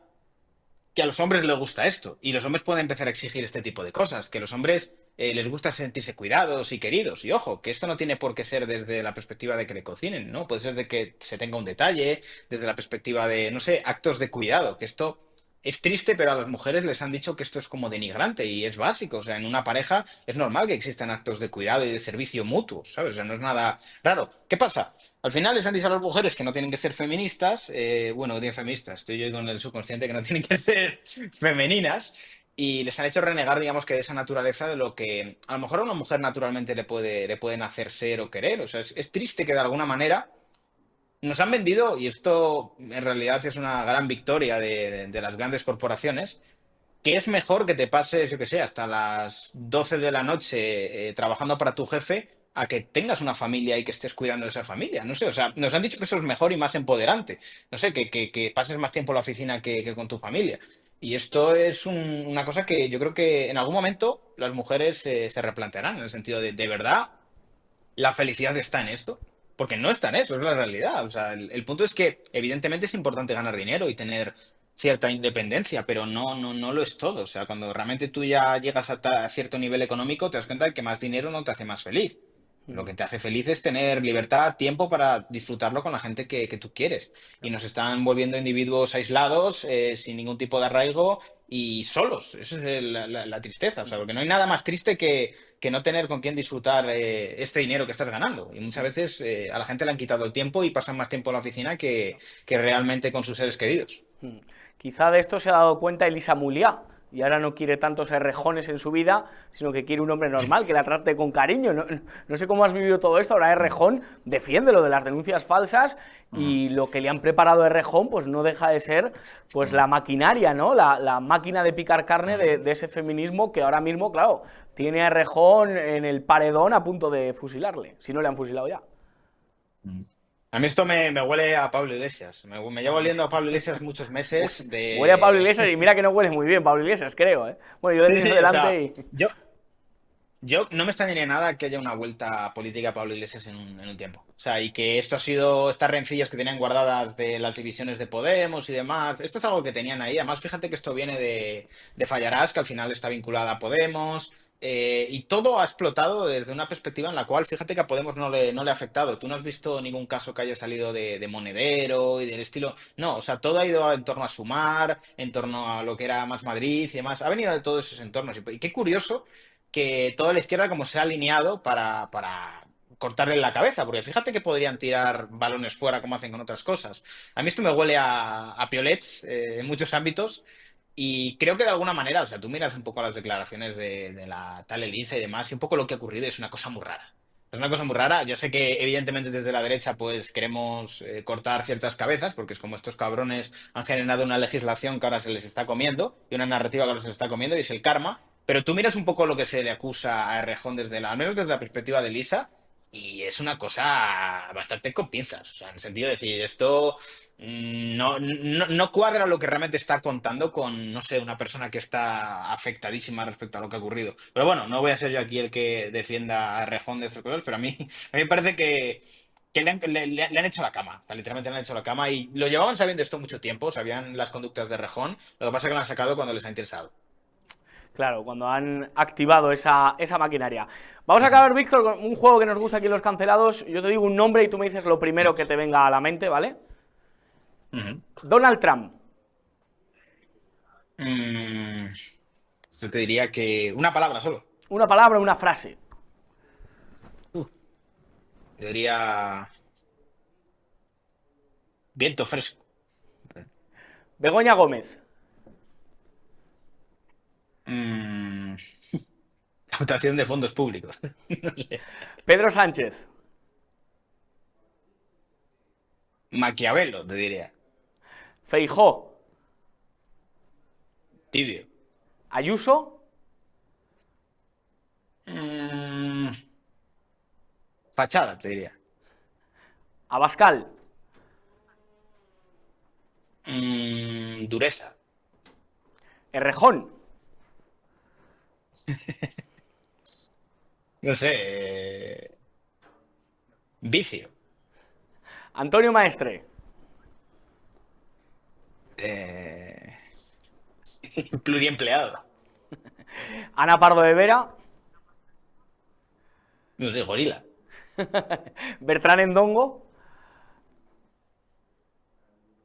que a los hombres les gusta esto y los hombres pueden empezar a exigir este tipo de cosas, que a los hombres les gusta sentirse cuidados y queridos. Y ojo, que esto no tiene por qué ser desde la perspectiva de que le cocinen, ¿no? Puede ser de que se tenga un detalle, desde la perspectiva de, no sé, actos de cuidado, que esto es triste, pero a las mujeres les han dicho que esto es como denigrante y es básico. O sea, en una pareja es normal que existan actos de cuidado y de servicio mutuos, ¿sabes? O sea, no es nada raro. ¿Qué pasa? Al final les han dicho a las mujeres que no tienen que ser feministas, bueno, tienen feministas, estoy yo con el subconsciente que no tienen que ser femeninas, y les han hecho renegar, digamos, que de esa naturaleza de lo que a lo mejor a una mujer naturalmente le pueden hacer ser o querer. O sea, es triste que de alguna manera nos han vendido, y esto en realidad es una gran victoria de las grandes corporaciones, que es mejor que te pases, yo que sé, hasta las 12 de la noche trabajando para tu jefe a que tengas una familia y que estés cuidando de esa familia. No sé, o sea, nos han dicho que eso es mejor y más empoderante. No sé, que pases más tiempo en la oficina que con tu familia. Y esto es una cosa que yo creo que en algún momento las mujeres se replantearán, en el sentido de verdad, la felicidad está en esto. Porque no está en eso, es la realidad. O sea, el punto es que evidentemente es importante ganar dinero y tener cierta independencia, pero no lo es todo. O sea, cuando realmente tú ya llegas a cierto nivel económico, te das cuenta de que más dinero no te hace más feliz. Lo que te hace feliz es tener libertad, tiempo para disfrutarlo con la gente que tú quieres. Y nos están volviendo individuos aislados, sin ningún tipo de arraigo y solos. Eso es la tristeza. O sea, porque no hay nada más triste que no tener con quién disfrutar este dinero que estás ganando. Y muchas veces a la gente le han quitado el tiempo y pasan más tiempo en la oficina que realmente con sus seres queridos. Quizá de esto se ha dado cuenta Elisa Muliá, y ahora no quiere tantos errejones en su vida, sino que quiere un hombre normal, que la trate con cariño. No sé cómo has vivido todo esto, ahora Errejón defiende lo de las denuncias falsas y lo que le han preparado a Errejón pues no deja de ser pues la maquinaria, ¿no? La máquina de picar carne de ese feminismo que ahora mismo, claro, tiene a Errejón en el paredón a punto de fusilarle, si no le han fusilado ya. A mí esto me huele a Pablo Iglesias. Me llevo Pablo oliendo Iglesias. a Pablo Iglesias muchos meses Huele a Pablo de... Iglesias y mira que no huele muy bien Pablo Iglesias, creo, ¿eh? Bueno, yo le he Sí, tenido sí, o delante sea, y... yo no me extrañaría nada que haya una vuelta política a Pablo Iglesias en un tiempo. O sea, y que esto ha sido estas rencillas que tenían guardadas de las divisiones de Podemos y demás. Esto es algo que tenían ahí. Además, fíjate que esto viene de Fallarás, que al final está vinculada a Podemos. Y todo ha explotado desde una perspectiva en la cual, fíjate que a Podemos no le ha afectado. Tú no has visto ningún caso que haya salido de Monedero y del estilo. No, o sea, todo ha ido en torno a Sumar, en torno a lo que era Más Madrid y demás. Ha venido de todos esos entornos. Y qué curioso que toda la izquierda como se ha alineado para cortarle la cabeza, porque fíjate que podrían tirar balones fuera como hacen con otras cosas. A mí esto me huele a piolets en muchos ámbitos y creo que de alguna manera, o sea, tú miras un poco las declaraciones de la tal Elisa y demás y un poco lo que ha ocurrido es una cosa muy rara. Es una cosa muy rara. Yo sé que evidentemente desde la derecha pues queremos cortar ciertas cabezas porque es como estos cabrones han generado una legislación que ahora se les está comiendo y una narrativa que ahora se les está comiendo y es el karma. Pero tú miras un poco lo que se le acusa a Errejón al menos desde la perspectiva de Elisa y es una cosa bastante con pinzas. O sea, en el sentido de decir, esto no cuadra lo que realmente está contando con, no sé, una persona que está afectadísima respecto a lo que ha ocurrido. Pero bueno, no voy a ser yo aquí el que defienda a Rejón de estas cosas, pero a mí me parece que le han hecho la cama. O sea, literalmente le han hecho la cama y lo llevaban sabiendo esto mucho tiempo, sabían las conductas de Rejón, lo que pasa es que lo han sacado cuando les ha interesado. Claro, cuando han activado esa maquinaria. Vamos a Ujú, acabar, Víctor, con un juego que nos gusta aquí en Los Cancelados. Yo te digo un nombre y tú me dices lo primero que te venga a la mente, ¿vale? ujú. Donald Trump. Mm, yo te diría que una palabra solo. Una palabra, una frase. Uh, yo diría viento fresco. Begoña Gómez. Mm, captación de fondos públicos. No sé. Pedro Sánchez. Maquiavelo, te diría. Feijó. Tibio. Ayuso. Mm, fachada, te diría. Abascal. Dureza. Errejón. No sé. Vicio. Antonio Maestre. Eh, pluriempleado. Ana Pardo de Vera. No sé, gorila. Bertrán Endongo.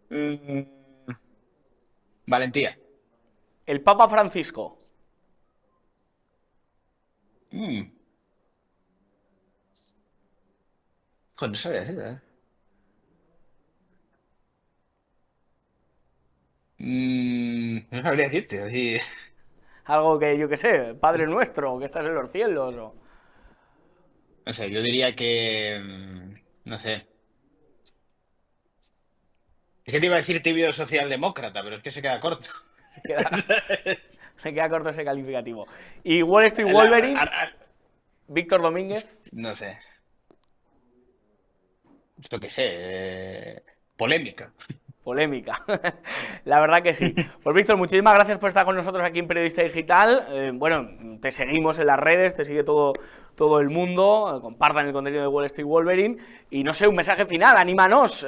Mm, valentía. El Papa Francisco. Mm, joder, no sabría decir, ¿eh? No sabría decirte, así. Algo que, yo qué sé, Padre Nuestro, que estás en los cielos. No sé, yo diría que. No sé. Es que te iba a decir tibio socialdemócrata, pero es que se queda corto. Se queda, se queda corto ese calificativo. Y Wall Street La- Wolverine. a- a- Víctor Domínguez. no sé. Esto qué sé. Polémica. Polémica. La verdad que sí. Pues Víctor, muchísimas gracias por estar con nosotros aquí en Periodista Digital. Bueno, te seguimos en las redes, te sigue todo el mundo. Compartan el contenido de Wall Street Wolverine. Y no sé, un mensaje final, anímanos.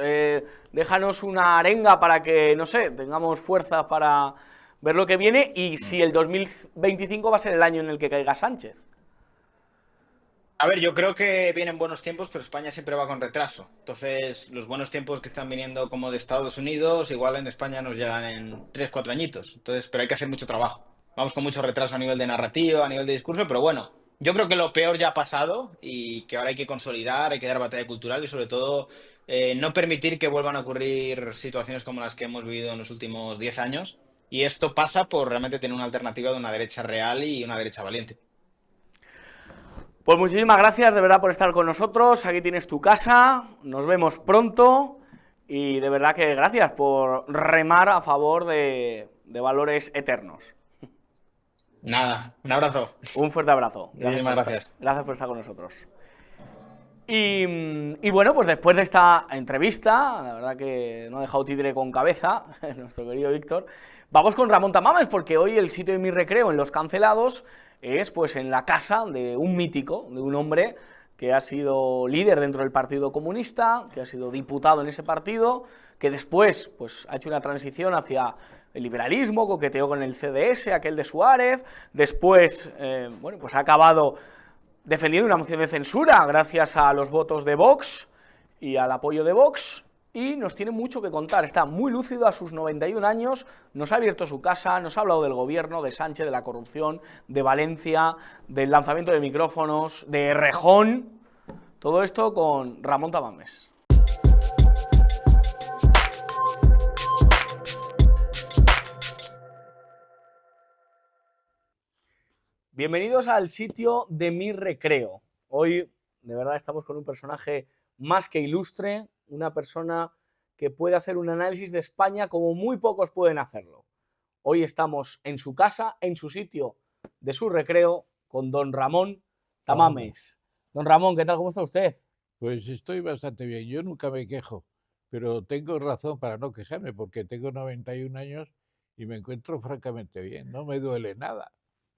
Déjanos una arenga para que, no sé, tengamos fuerza para ver lo que viene. Y si el 2025 va a ser el año en el que caiga Sánchez. A ver, yo creo que vienen buenos tiempos, pero España siempre va con retraso. Entonces, los buenos tiempos que están viniendo como de Estados Unidos, igual en España nos llegan en 3, 4 añitos. Entonces, pero hay que hacer mucho trabajo. Vamos con mucho retraso a nivel de narrativa, a nivel de discurso, pero bueno, yo creo que lo peor ya ha pasado y que ahora hay que consolidar, hay que dar batalla cultural y sobre todo no permitir que vuelvan a ocurrir situaciones como las que hemos vivido en los últimos 10 años. Y esto pasa por realmente tener una alternativa de una derecha real y una derecha valiente. Pues muchísimas gracias de verdad por estar con nosotros, aquí tienes tu casa, nos vemos pronto y de verdad que gracias por remar a favor de valores eternos. Nada, un abrazo. Un fuerte abrazo, Muchísimas gracias. gracias por estar con nosotros. Y bueno, pues después de esta entrevista, la verdad que no ha dejado títere con cabeza, nuestro querido Víctor, vamos con Ramón Tamames, porque hoy el sitio de mi recreo en Los Cancelados es pues en la casa de un mítico, de un hombre que ha sido líder dentro del Partido Comunista, que ha sido diputado en ese partido, que después pues ha hecho una transición hacia el liberalismo, coqueteó con el CDS, aquel de Suárez, después bueno, pues ha acabado defendiendo una moción de censura gracias a los votos de Vox y al apoyo de Vox, y nos tiene mucho que contar, está muy lúcido a sus 91 años, nos ha abierto su casa, nos ha hablado del gobierno, de Sánchez, de la corrupción, de Valencia, del lanzamiento de micrófonos, de Rejón, todo esto con Ramón Tamames. Bienvenidos al sitio de mi recreo. Hoy, de verdad, estamos con un personaje más que ilustre, una persona que puede hacer un análisis de España como muy pocos pueden hacerlo. Hoy estamos en su casa, en su sitio de su recreo, con don Ramón Tamames. Don Ramón, ¿qué tal? ¿Cómo está usted? Pues estoy bastante bien. Yo nunca me quejo, pero tengo razón para no quejarme porque tengo 91 años y me encuentro francamente bien. No me duele nada.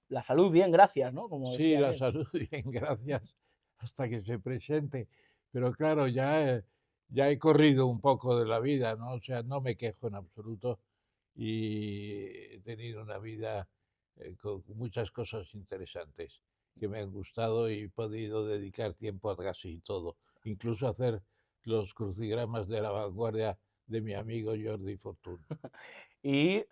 La salud bien, gracias, ¿no? Como Sí, decía la aquel. salud bien, gracias, hasta que se presente. Pero claro, ya he corrido un poco de la vida, ¿no? O sea, no me quejo en absoluto y he tenido una vida con muchas cosas interesantes que me han gustado y he podido dedicar tiempo a casi todo, incluso hacer los crucigramas de la vanguardia de mi amigo Jordi Fortuny. Y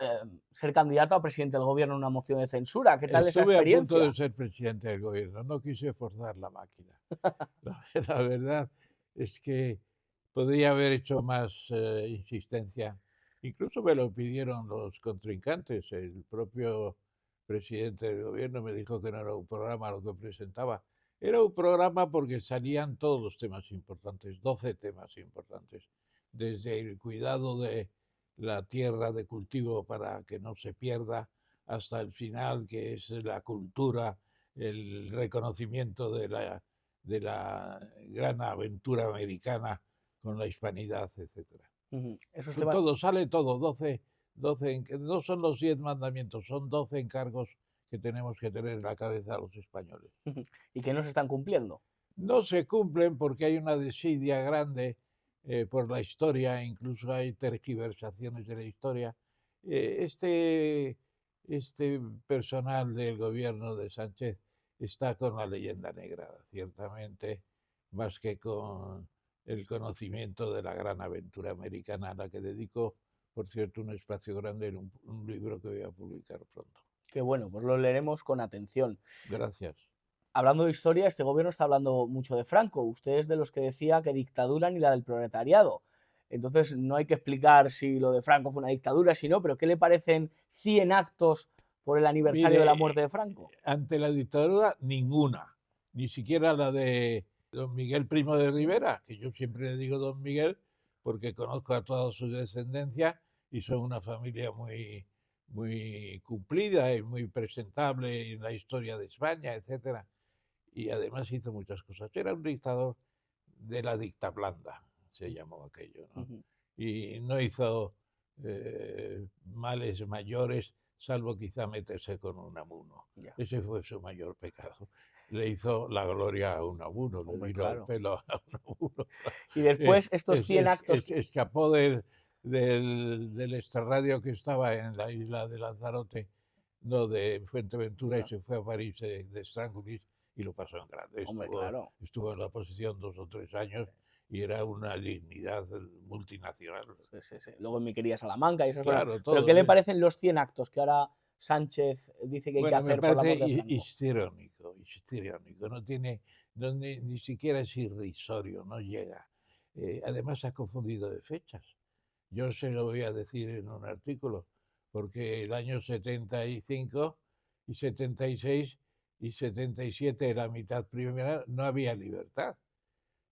ser candidato a presidente del gobierno en una moción de censura. ¿Qué tal esa Estuve a punto de experiencia? ser presidente del gobierno, no quise forzar la máquina. La verdad es que podría haber hecho más insistencia. Incluso me lo pidieron los contrincantes. El propio presidente del gobierno me dijo que no era un programa lo que presentaba. Era un programa porque salían todos los temas importantes, 12 temas importantes, desde el cuidado de la tierra de cultivo para que no se pierda, hasta el final, que es la cultura, el reconocimiento de la gran aventura americana con la hispanidad, etcétera. Esos temas. Todo, sale todo, 12 no son los 10 mandamientos, son 12 encargos que tenemos que tener en la cabeza los españoles. Y que no se están cumpliendo. No se cumplen porque hay una desidia grande por la historia, incluso hay tergiversaciones de la historia. Este personal del gobierno de Sánchez está con la leyenda negra, ciertamente, más que con el conocimiento de la gran aventura americana, a la que dedico, por cierto, un espacio grande en un libro que voy a publicar pronto. Qué bueno, pues lo leeremos con atención. Gracias. Hablando de historia, este gobierno está hablando mucho de Franco. Usted es de los que decía que dictadura ni la del proletariado. Entonces, no hay que explicar si lo de Franco fue una dictadura, si no, pero ¿qué le parecen 100 actos por el aniversario de la muerte de Franco? Ante la dictadura, ninguna. Ni siquiera la de don Miguel Primo de Rivera, que yo siempre le digo don Miguel porque conozco a toda su descendencia y son una familia muy cumplida y muy presentable en la historia de España, etcétera. Y además hizo muchas cosas. Era un dictador de la dicta blanda, se llamó aquello, ¿no? Y no hizo males mayores, salvo quizá meterse con Unamuno. Ese fue su mayor pecado. Le hizo la gloria a Unamuno, le vino al pelo a Unamuno. Y después estos 100 actos... Escapó del extrarradio que estaba en la isla de Lanzarote, no, de Fuerteventura, y se fue a París de Strangulis y lo pasó en grande. Estuvo en la oposición 2 o 3 años y era una dignidad multinacional. Sí. Luego en mi querida Salamanca y esas cosas. Todo, ¿pero qué le parecen los 100 actos que ahora Sánchez dice que hay que hacer por la muerte de Franco? Histriónico, no tiene, ni siquiera es irrisorio, no llega. Además ha confundido de fechas. Yo se lo voy a decir en un artículo, porque el año 75 y 76 y 77, la mitad primera, no había libertad.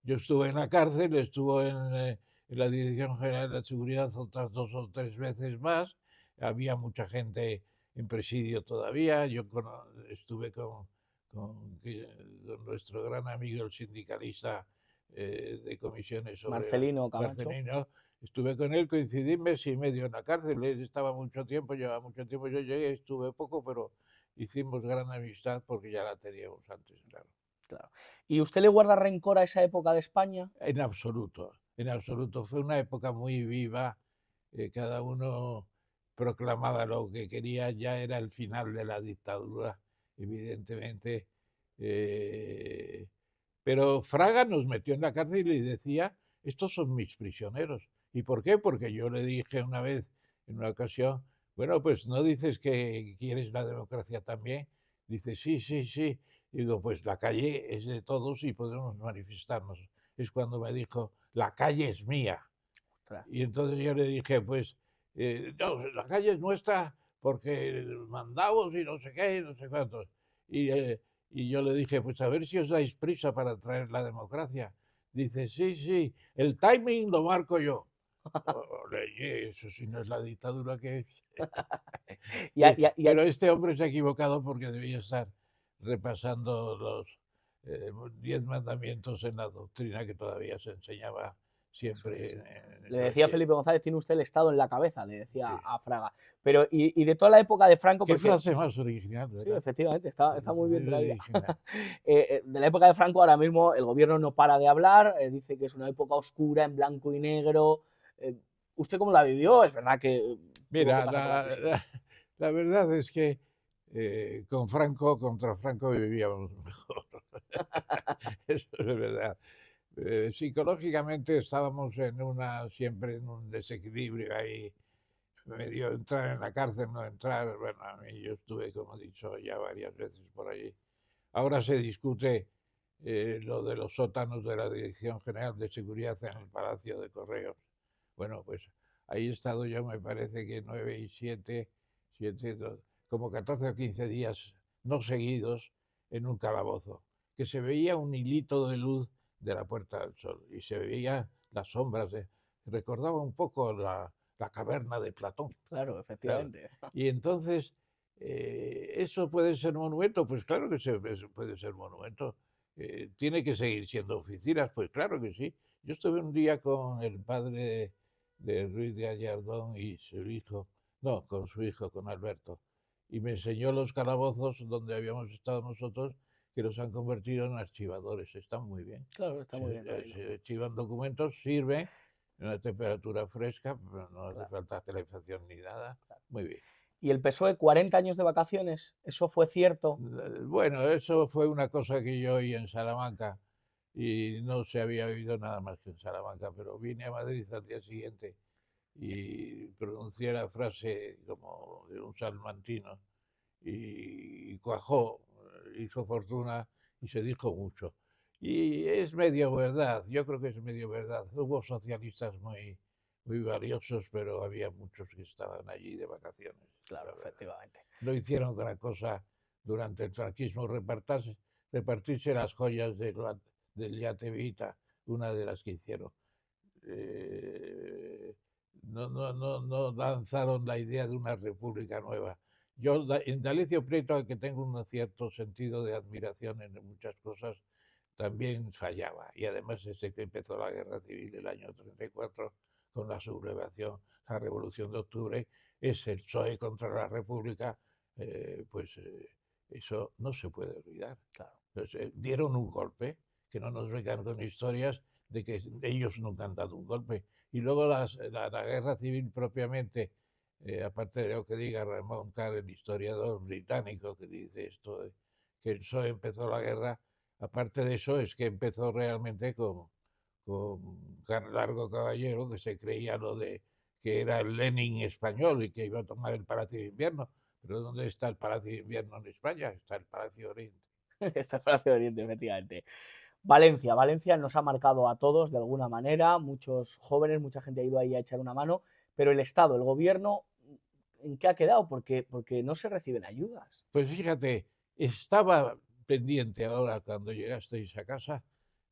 Yo estuve en la cárcel, estuve en la Dirección General de la Seguridad otras 2 o 3 veces más, había mucha gente en presidio todavía, yo estuve con nuestro gran amigo, el sindicalista de comisiones sobre Marcelino Camacho. Estuve con él, coincidí mes y medio en la cárcel, él estaba mucho tiempo, llevaba mucho tiempo, yo llegué, estuve poco, pero hicimos gran amistad porque ya la teníamos antes, claro. ¿Y usted le guarda rencor a esa época de España? En absoluto. Fue una época muy viva, cada uno proclamaba lo que quería, ya era el final de la dictadura, evidentemente. Pero Fraga nos metió en la cárcel y decía, estos son mis prisioneros. ¿Y por qué? Porque yo le dije una vez, en una ocasión, bueno, pues no dices que quieres la democracia también. Dice, sí. Digo, pues la calle es de todos y podemos manifestarnos. Es cuando me dijo, la calle es mía. Y entonces yo le dije, pues, no, la calle es nuestra porque mandamos y no sé qué, y no sé cuántos. Y yo le dije, pues a ver si os dais prisa para traer la democracia. Dice, sí, el timing lo marco yo. Eso sí no es la dictadura que es. Pero este hombre se ha equivocado porque debía estar repasando 10 mandamientos en la doctrina que todavía se enseñaba siempre. Le decía sí. Felipe González, tiene usted el Estado en la cabeza, le decía Sí. a Fraga. Pero, y de toda la época de Franco, Qué porque frase más original, sí, ¿verdad? efectivamente, está muy bien traída. original. De la época de Franco, ahora mismo el gobierno no para de hablar, dice que es una época oscura, en blanco y negro. ¿Usted cómo la vivió? Es verdad que tuvo que Mira, pasar por la prisión. la verdad es que con Franco, contra Franco vivíamos mejor. Eso es verdad. Psicológicamente estábamos siempre en un desequilibrio ahí, medio entrar en la cárcel, no entrar. Bueno, a mí yo estuve, como he dicho, ya varias veces por allí. Ahora se discute lo de los sótanos de la Dirección General de Seguridad en el Palacio de Correos. Bueno, pues ahí he estado yo, me parece que 9 y 7, como 14 o 15 días no seguidos en un calabozo, que se veía un hilito de luz de la Puerta del Sol y se veía las sombras. Recordaba un poco la caverna de Platón. Claro, Claro. efectivamente. Y entonces, ¿eso puede ser monumento? Pues claro que puede ser monumento. ¿Tiene que seguir siendo oficinas? Pues claro que sí. Yo estuve un día con el padre de Ruiz de Gallardón y su hijo, no, con su hijo, con Alberto, y me enseñó los calabozos donde habíamos estado nosotros, que los han convertido en archivadores. Están muy bien. Claro, está muy bien traído. Se archivan documentos, sirven en una temperatura fresca, pero no hace Claro. falta calefacción ni nada. Muy bien. ¿Y el PSOE 40 años de vacaciones? ¿Eso fue cierto? Bueno, eso fue una cosa que yo oí en Salamanca y no se había oído nada más que en Salamanca, pero vine a Madrid al día siguiente y pronuncié la frase como de un salmantino y cuajó, hizo fortuna y se dijo mucho. Y es medio verdad, yo creo que es medio verdad. Hubo socialistas muy valiosos, pero había muchos que estaban allí de vacaciones. Claro, efectivamente. No hicieron gran cosa durante el franquismo, repartirse las joyas del Yate Vita, una de las que hicieron. No lanzaron la idea de una república nueva. Yo, en D'Alessio Prieto, al que tengo un cierto sentido de admiración en muchas cosas, también fallaba. Y además desde que empezó la guerra civil del año 34, con la sublevación, la revolución de octubre, es el PSOE contra la república, eso no se puede olvidar. Claro. Entonces, dieron un golpe, que no nos vengan con historias de que ellos nunca han dado un golpe. Y luego la guerra civil propiamente, aparte de lo que diga Ramón Carr, el historiador británico que dice esto, que el PSOE empezó la guerra, aparte de eso es que empezó realmente con Largo Caballero, que se creía lo de que era el Lenin español y que iba a tomar el Palacio de Invierno. Pero ¿dónde está el Palacio de Invierno en España? Está el Palacio de Oriente. Está el Palacio de Oriente, efectivamente. Valencia nos ha marcado a todos de alguna manera, muchos jóvenes, mucha gente ha ido ahí a echar una mano, pero el Estado, el gobierno, ¿en qué ha quedado? Porque no se reciben ayudas. Pues fíjate, estaba pendiente ahora cuando llegasteis a casa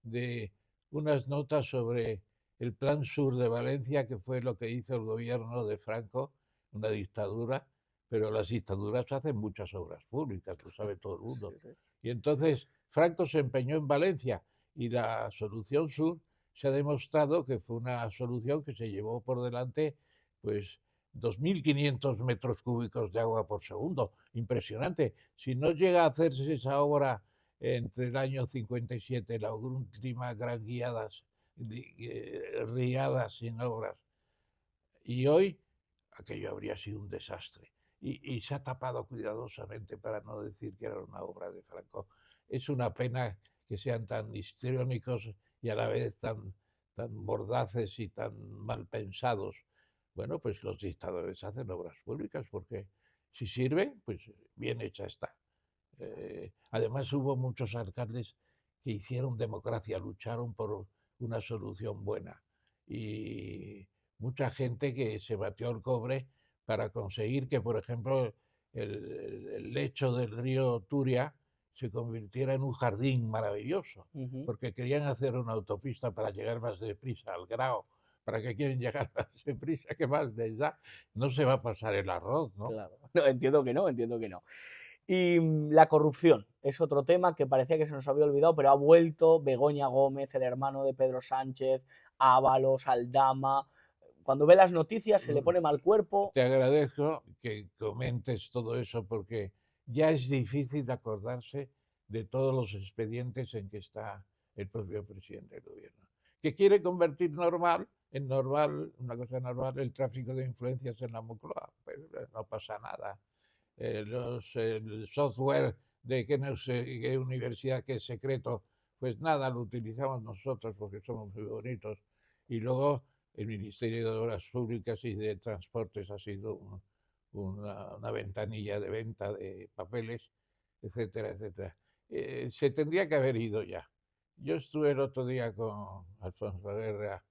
de unas notas sobre el Plan Sur de Valencia, que fue lo que hizo el gobierno de Franco, una dictadura, pero las dictaduras hacen muchas obras públicas, lo sabe todo el mundo. Sí, sí. Y entonces Franco se empeñó en Valencia y la solución sur se ha demostrado que fue una solución que se llevó por delante, pues, 2.500 metros cúbicos de agua por segundo. Impresionante. Si no llega a hacerse esa obra entre el año 57, la última gran riada sin obras, y hoy, aquello habría sido un desastre. Y se ha tapado cuidadosamente para no decir que era una obra de Franco. Es una pena que sean tan histriónicos y a la vez tan mordaces y tan mal pensados. Bueno, pues los dictadores hacen obras públicas porque si sirven, pues bien hecha está. Además hubo muchos alcaldes que hicieron democracia, lucharon por una solución buena y mucha gente que se batió el cobre para conseguir que, por ejemplo, el lecho del río Turia se convirtiera en un jardín maravilloso, porque querían hacer una autopista para llegar más deprisa al Grao. ¿Para qué quieren llegar más deprisa? ¿Qué más les da? No se va a pasar el arroz, ¿no? Claro. No, entiendo que no, entiendo que no. Y la corrupción es otro tema que parecía que se nos había olvidado, pero ha vuelto. Begoña Gómez, el hermano de Pedro Sánchez, Ábalos, Aldama. Cuando ve las noticias se le pone mal cuerpo. Te agradezco que comentes todo eso porque ya es difícil acordarse de todos los expedientes en que está el propio presidente del gobierno, que quiere convertir en normal, una cosa normal, el tráfico de influencias en la Moncloa, pero no pasa nada. El software de que no sé qué universidad, que es secreto, pues nada, lo utilizamos nosotros porque somos muy bonitos. Y luego el Ministerio de Obras Públicas y de Transportes ha sido una ventanilla de venta de papeles, etcétera, etcétera. Se tendría que haber ido ya. Yo estuve el otro día con Alfonso Guerra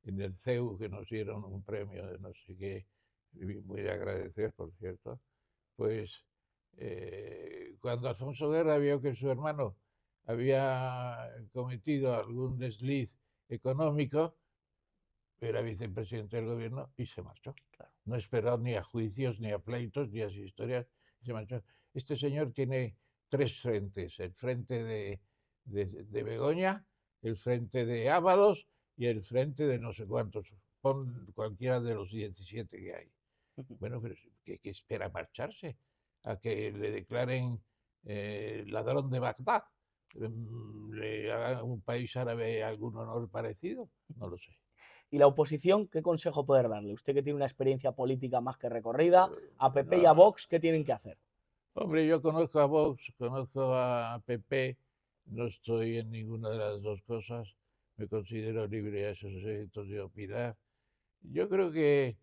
en el CEU, que nos dieron un premio de no sé qué, muy agradecidos, por cierto. Pues cuando Alfonso Guerra vio que su hermano había cometido algún desliz económico, era vicepresidente del gobierno y se marchó. Claro. No esperó ni a juicios, ni a pleitos, ni a historias, se marchó. Este señor tiene tres frentes: el frente de Begoña, el frente de Ábalos y el frente de no sé cuántos. Pon cualquiera de los 17 que hay. Bueno, pero ¿qué espera marcharse? ¿A que le declaren ladrón de Bagdad? ¿Le haga un país árabe algún honor parecido? No lo sé. ¿Y la oposición qué consejo poder darle? Usted que tiene una experiencia política más que recorrida, a PP y a Vox, ¿qué tienen que hacer? Hombre, yo conozco a Vox, conozco a PP, no estoy en ninguna de las dos cosas, me considero libre a esos efectos de opinar. Yo creo que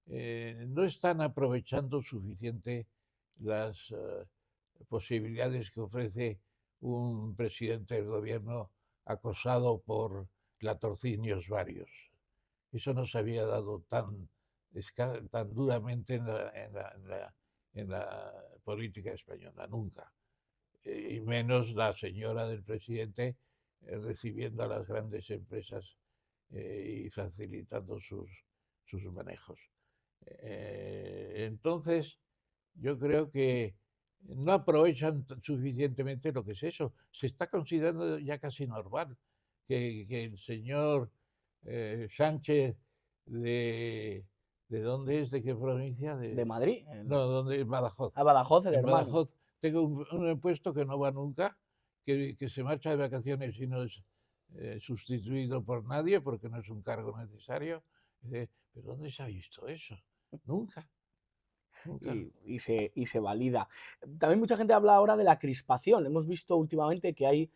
no están aprovechando suficiente las posibilidades que ofrece un presidente del gobierno acosado por latrocinios varios. Eso no se había dado tan duramente en la política española, nunca. Y menos la señora del presidente recibiendo a las grandes empresas y facilitando sus manejos. Entonces, yo creo que no aprovechan suficientemente lo que es eso. Se está considerando ya casi normal que el señor Sánchez ¿de dónde es? ¿De qué provincia? De Madrid. No, ¿dónde es? Badajoz. A Badajoz, el En hermano. Badajoz tengo un puesto que no va nunca, que se marcha de vacaciones y no es sustituido por nadie porque no es un cargo necesario. Dice, ¿pero dónde se ha visto eso? Nunca. Nunca. Y se valida. También mucha gente habla ahora de la crispación. Hemos visto últimamente que hay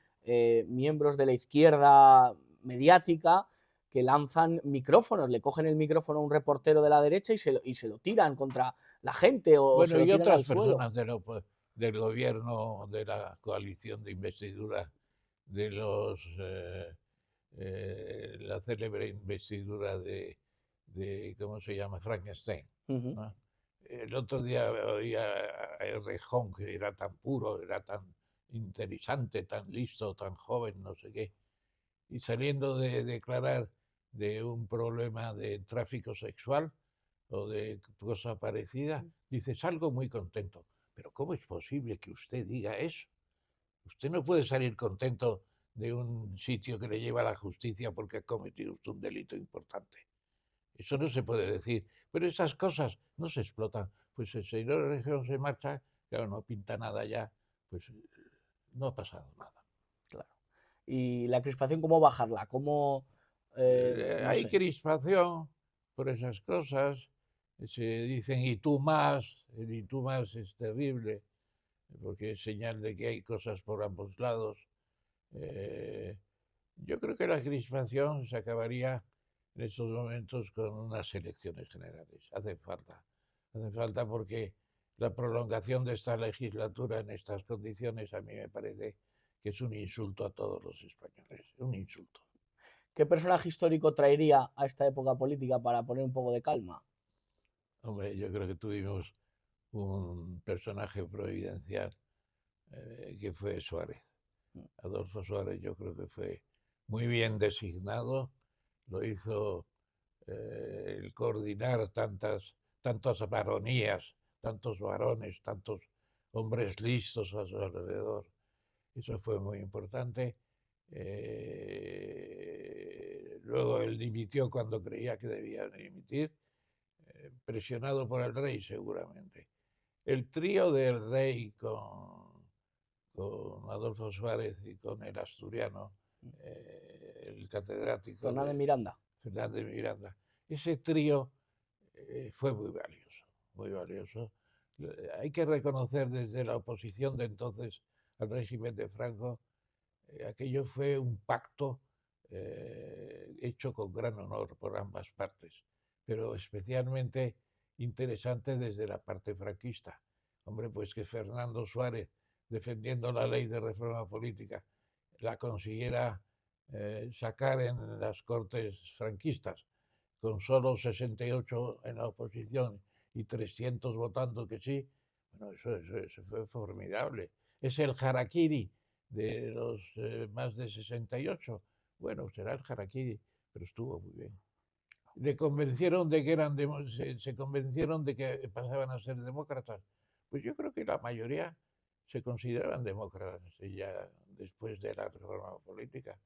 miembros de la izquierda mediática que lanzan micrófonos, le cogen el micrófono a un reportero de la derecha y se lo tiran contra la gente o Bueno, se lo y tiran otras al suelo. personas del gobierno, de la coalición de investidura, de la célebre investidura de ¿cómo se llama? Frankenstein. ¿No? El otro día oía a Errejón, que era tan puro, era tan interesante, tan listo, tan joven, no sé qué, y saliendo de declarar de un problema de tráfico sexual o de cosa parecida, dice, salgo muy contento. Pero ¿cómo es posible que usted diga eso? Usted no puede salir contento de un sitio que le lleva a la justicia porque ha cometido usted un delito importante. Eso no se puede decir. Pero esas cosas no se explotan. Pues el señor Errejón se marcha, claro, no pinta nada ya, pues no ha pasado nada. Claro. ¿Y la crispación cómo bajarla? ¿Cómo...? No hay sé. crispación por esas cosas. Se dicen y tú más, el y tú más es terrible, porque es señal de que hay cosas por ambos lados. Yo creo que la crispación se acabaría en estos momentos con unas elecciones generales. Hace falta porque la prolongación de esta legislatura en estas condiciones a mí me parece que es un insulto a todos los españoles, un insulto. ¿Qué personaje histórico traería a esta época política para poner un poco de calma? Hombre, yo creo que tuvimos un personaje providencial que fue Suárez. Adolfo Suárez yo creo que fue muy bien designado, lo hizo el coordinar tantas baronías, tantos varones, tantos hombres listos a su alrededor. Eso fue muy importante. Luego él dimitió cuando creía que debía dimitir, presionado por el rey seguramente. El trío del rey con Adolfo Suárez y con el asturiano, el catedrático Fernández de Miranda. Fernández Miranda, ese trío fue muy valioso, muy valioso. Hay que reconocer desde la oposición de entonces al régimen de Franco, aquello fue un pacto hecho con gran honor por ambas partes, pero especialmente interesante desde la parte franquista. Hombre, pues que Fernando Suárez, defendiendo la ley de reforma política, la consiguiera sacar en las Cortes franquistas, con solo 68 en la oposición y 300 votando que sí, bueno, eso fue formidable. Es el harakiri de los más de 68. Bueno, será el harakiri, pero estuvo muy bien. Le convencieron de que se convencieron de que pasaban a ser demócratas. Pues yo creo que la mayoría se consideraban demócratas ya después de la reforma política.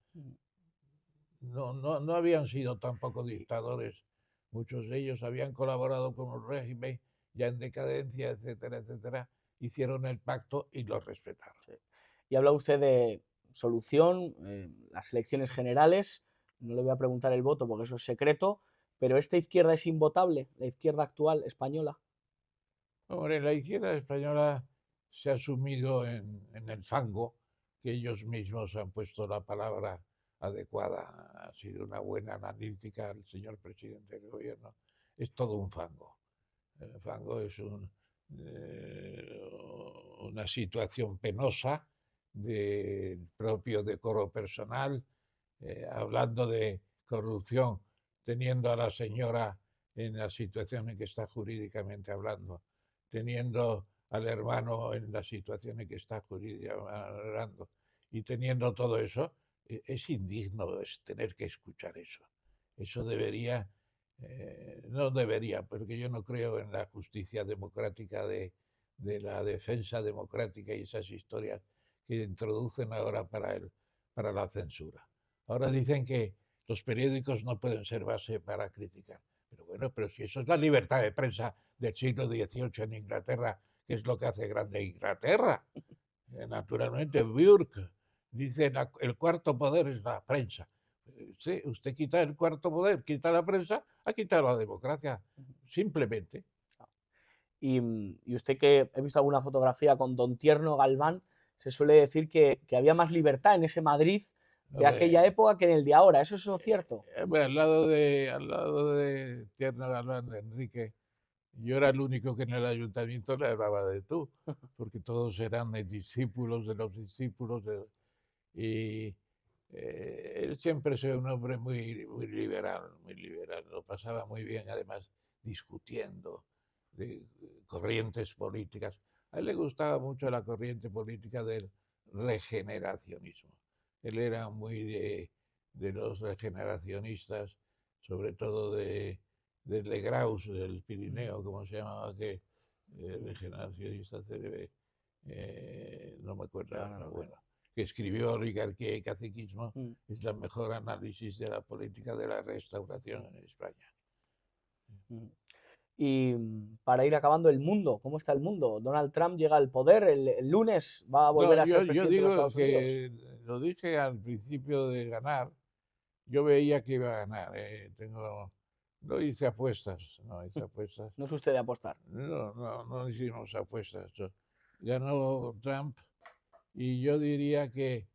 No habían sido tampoco dictadores. Muchos de ellos habían colaborado con un régimen ya en decadencia, etcétera, etcétera. Hicieron el pacto y lo respetaron. Sí. Y habla usted de solución, las elecciones generales. No le voy a preguntar el voto porque eso es secreto, pero ¿esta izquierda es invotable, la izquierda actual española? Hombre, la izquierda española se ha sumido en el fango, que ellos mismos han puesto la palabra adecuada. Ha sido una buena analítica el señor presidente del gobierno. Es todo un fango. El fango es una situación penosa del propio decoro personal, hablando de corrupción, teniendo a la señora en la situación en que está jurídicamente hablando, teniendo al hermano en la situación en que está jurídicamente hablando, y teniendo todo eso, es indigno tener que escuchar eso. Eso debería, no debería, porque yo no creo en la justicia democrática de la defensa democrática y esas historias que introducen ahora para la censura. Ahora dicen que los periódicos no pueden ser base para criticar. Pero bueno, pero si eso es la libertad de prensa del siglo XVIII en Inglaterra, ¿qué es lo que hace grande Inglaterra? Naturalmente, Burke dice, el cuarto poder es la prensa. Sí, usted quita el cuarto poder, quita la prensa, ha quitado la democracia, simplemente. Y usted, que he visto alguna fotografía con don Tierno Galván, se suele decir que había más libertad en ese Madrid de aquella época que en el de ahora. ¿Eso es cierto? Al lado de Tierno Galván, de Enrique, yo era el único que en el ayuntamiento le hablaba de tú, porque todos eran discípulos de los discípulos. Y él siempre fue un hombre muy liberal, lo pasaba muy bien, además, discutiendo de corrientes políticas. A él le gustaba mucho la corriente política del regeneracionismo. Él era muy de los regeneracionistas, sobre todo de Graus, del Pirineo, como se llamaba, que regeneracionista célebre, no me acuerdo, No, bueno, que escribió Oligarquía y Caciquismo, es el mejor análisis de la política de la restauración en España. Y para ir acabando, el mundo, ¿cómo está el mundo? Donald Trump llega al poder, el lunes va a volver a ser presidente de los Estados Unidos. Yo digo que lo dije al principio de ganar, yo veía que iba a ganar. No hice apuestas, No es usted de apostar. No hicimos apuestas. Ganó Trump y yo diría que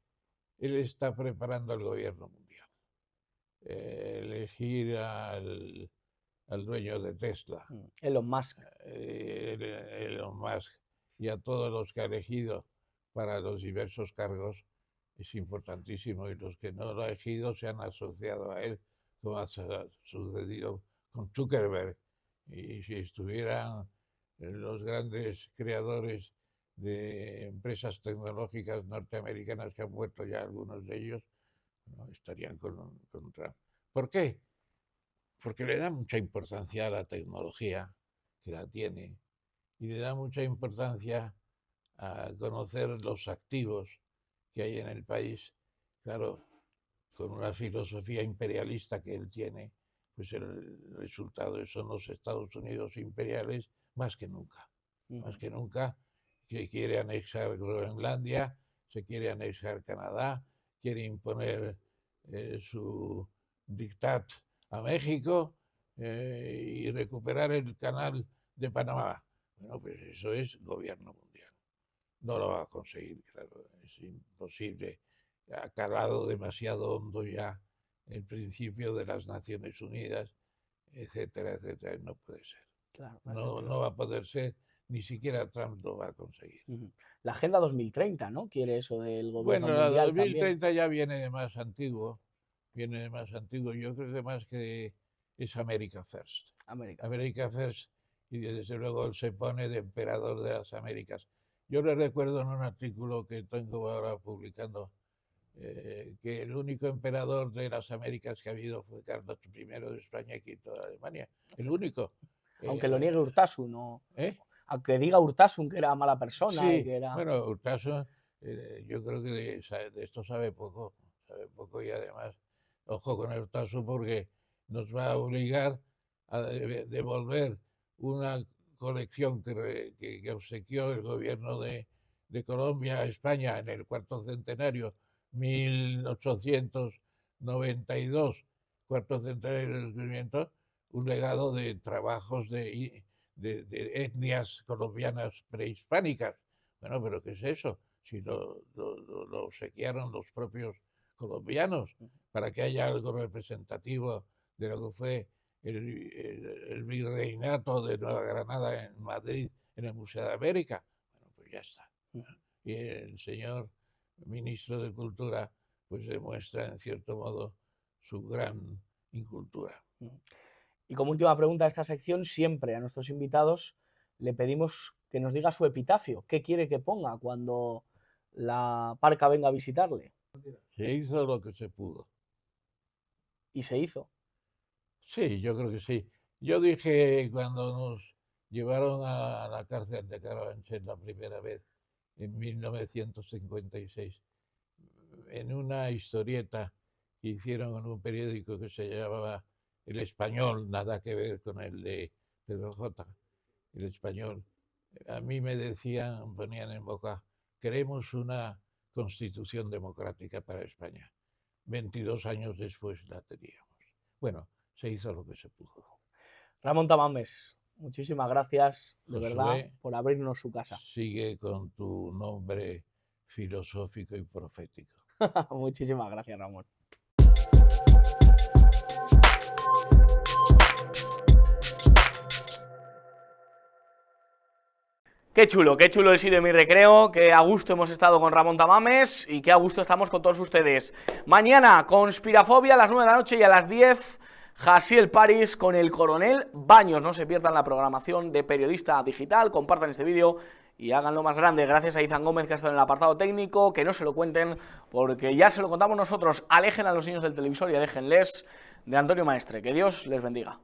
él está preparando el gobierno mundial. Elegir al dueño de Tesla, Elon Musk. Elon Musk, y a todos los que ha elegido para los diversos cargos es importantísimo, y los que no lo ha elegido se han asociado a él, como ha sucedido con Zuckerberg. Y si estuvieran los grandes creadores de empresas tecnológicas norteamericanas, que han muerto ya algunos de ellos, no estarían con Trump. ¿Por qué? Porque le da mucha importancia a la tecnología, que la tiene, y le da mucha importancia a conocer los activos que hay en el país, claro, con una filosofía imperialista que él tiene, pues el resultado son los Estados Unidos imperiales más que nunca, que quiere anexar Groenlandia, se quiere anexar Canadá, quiere imponer su dictat a México y recuperar el canal de Panamá. Bueno, pues eso es gobierno mundial. No lo va a conseguir, claro, es imposible. Ha calado demasiado hondo ya el principio de las Naciones Unidas, etcétera, etcétera. No puede ser. Claro, no va a poder ser, ni siquiera Trump lo va a conseguir. La Agenda 2030, ¿no? Quiere eso del gobierno mundial. Bueno, la 2030 también. ya viene de más antiguo. Yo creo que más que es America First. America First, y desde luego él se pone de emperador de las Américas. Yo le recuerdo en un artículo que tengo ahora publicando que el único emperador de las Américas que ha habido fue Carlos I de España y V de Alemania. El único. Aunque lo niegue Urtasun, ¿no? ¿Eh? Aunque diga Urtasun que era mala persona. Sí, y que era... bueno, Urtasun, yo creo que de esto sabe poco y además, ojo con Urtasun porque nos va a obligar a devolver una colección que obsequió el gobierno de Colombia a España en el cuarto centenario, 1892, cuarto centenario del descubrimiento, un legado de trabajos de etnias colombianas prehispánicas. Bueno, pero ¿qué es eso? Si lo obsequiaron los propios colombianos, para que haya algo representativo de lo que fue el virreinato de Nueva Granada en Madrid, en el Museo de América. Bueno, pues ya está. Y el señor ministro de Cultura pues demuestra en cierto modo su gran incultura. Y como última pregunta de esta sección, siempre a nuestros invitados le pedimos que nos diga su epitafio. ¿Qué quiere que ponga cuando la parca venga a visitarle? Se hizo lo que se pudo. ¿Y se hizo? Sí, yo creo que sí. Yo dije cuando nos llevaron a la cárcel de Carabanchel la primera vez, en 1956, en una historieta que hicieron en un periódico que se llamaba El Español, nada que ver con el de Pedro J. El Español. A mí me decían, ponían en boca, queremos una constitución democrática para España. 22 años después la teníamos. Bueno, se hizo lo que se pudo. Ramón Tamames, muchísimas gracias, de Josué, verdad, por abrirnos su casa. Sigue con tu nombre filosófico y profético. Muchísimas gracias, Ramón. Qué chulo el sitio de Mi Recreo, que a gusto hemos estado con Ramón Tamames y que a gusto estamos con todos ustedes. Mañana, Conspirafobia a las 9 de la noche y a las 10, Jasiel París con el Coronel Baños. No se pierdan la programación de Periodista Digital, compartan este vídeo y háganlo más grande. Gracias a Izan Gómez, que ha estado en el apartado técnico, que no se lo cuenten, porque ya se lo contamos nosotros. Alejen a los niños del televisor y aléjenles de Antonio Maestre. Que Dios les bendiga.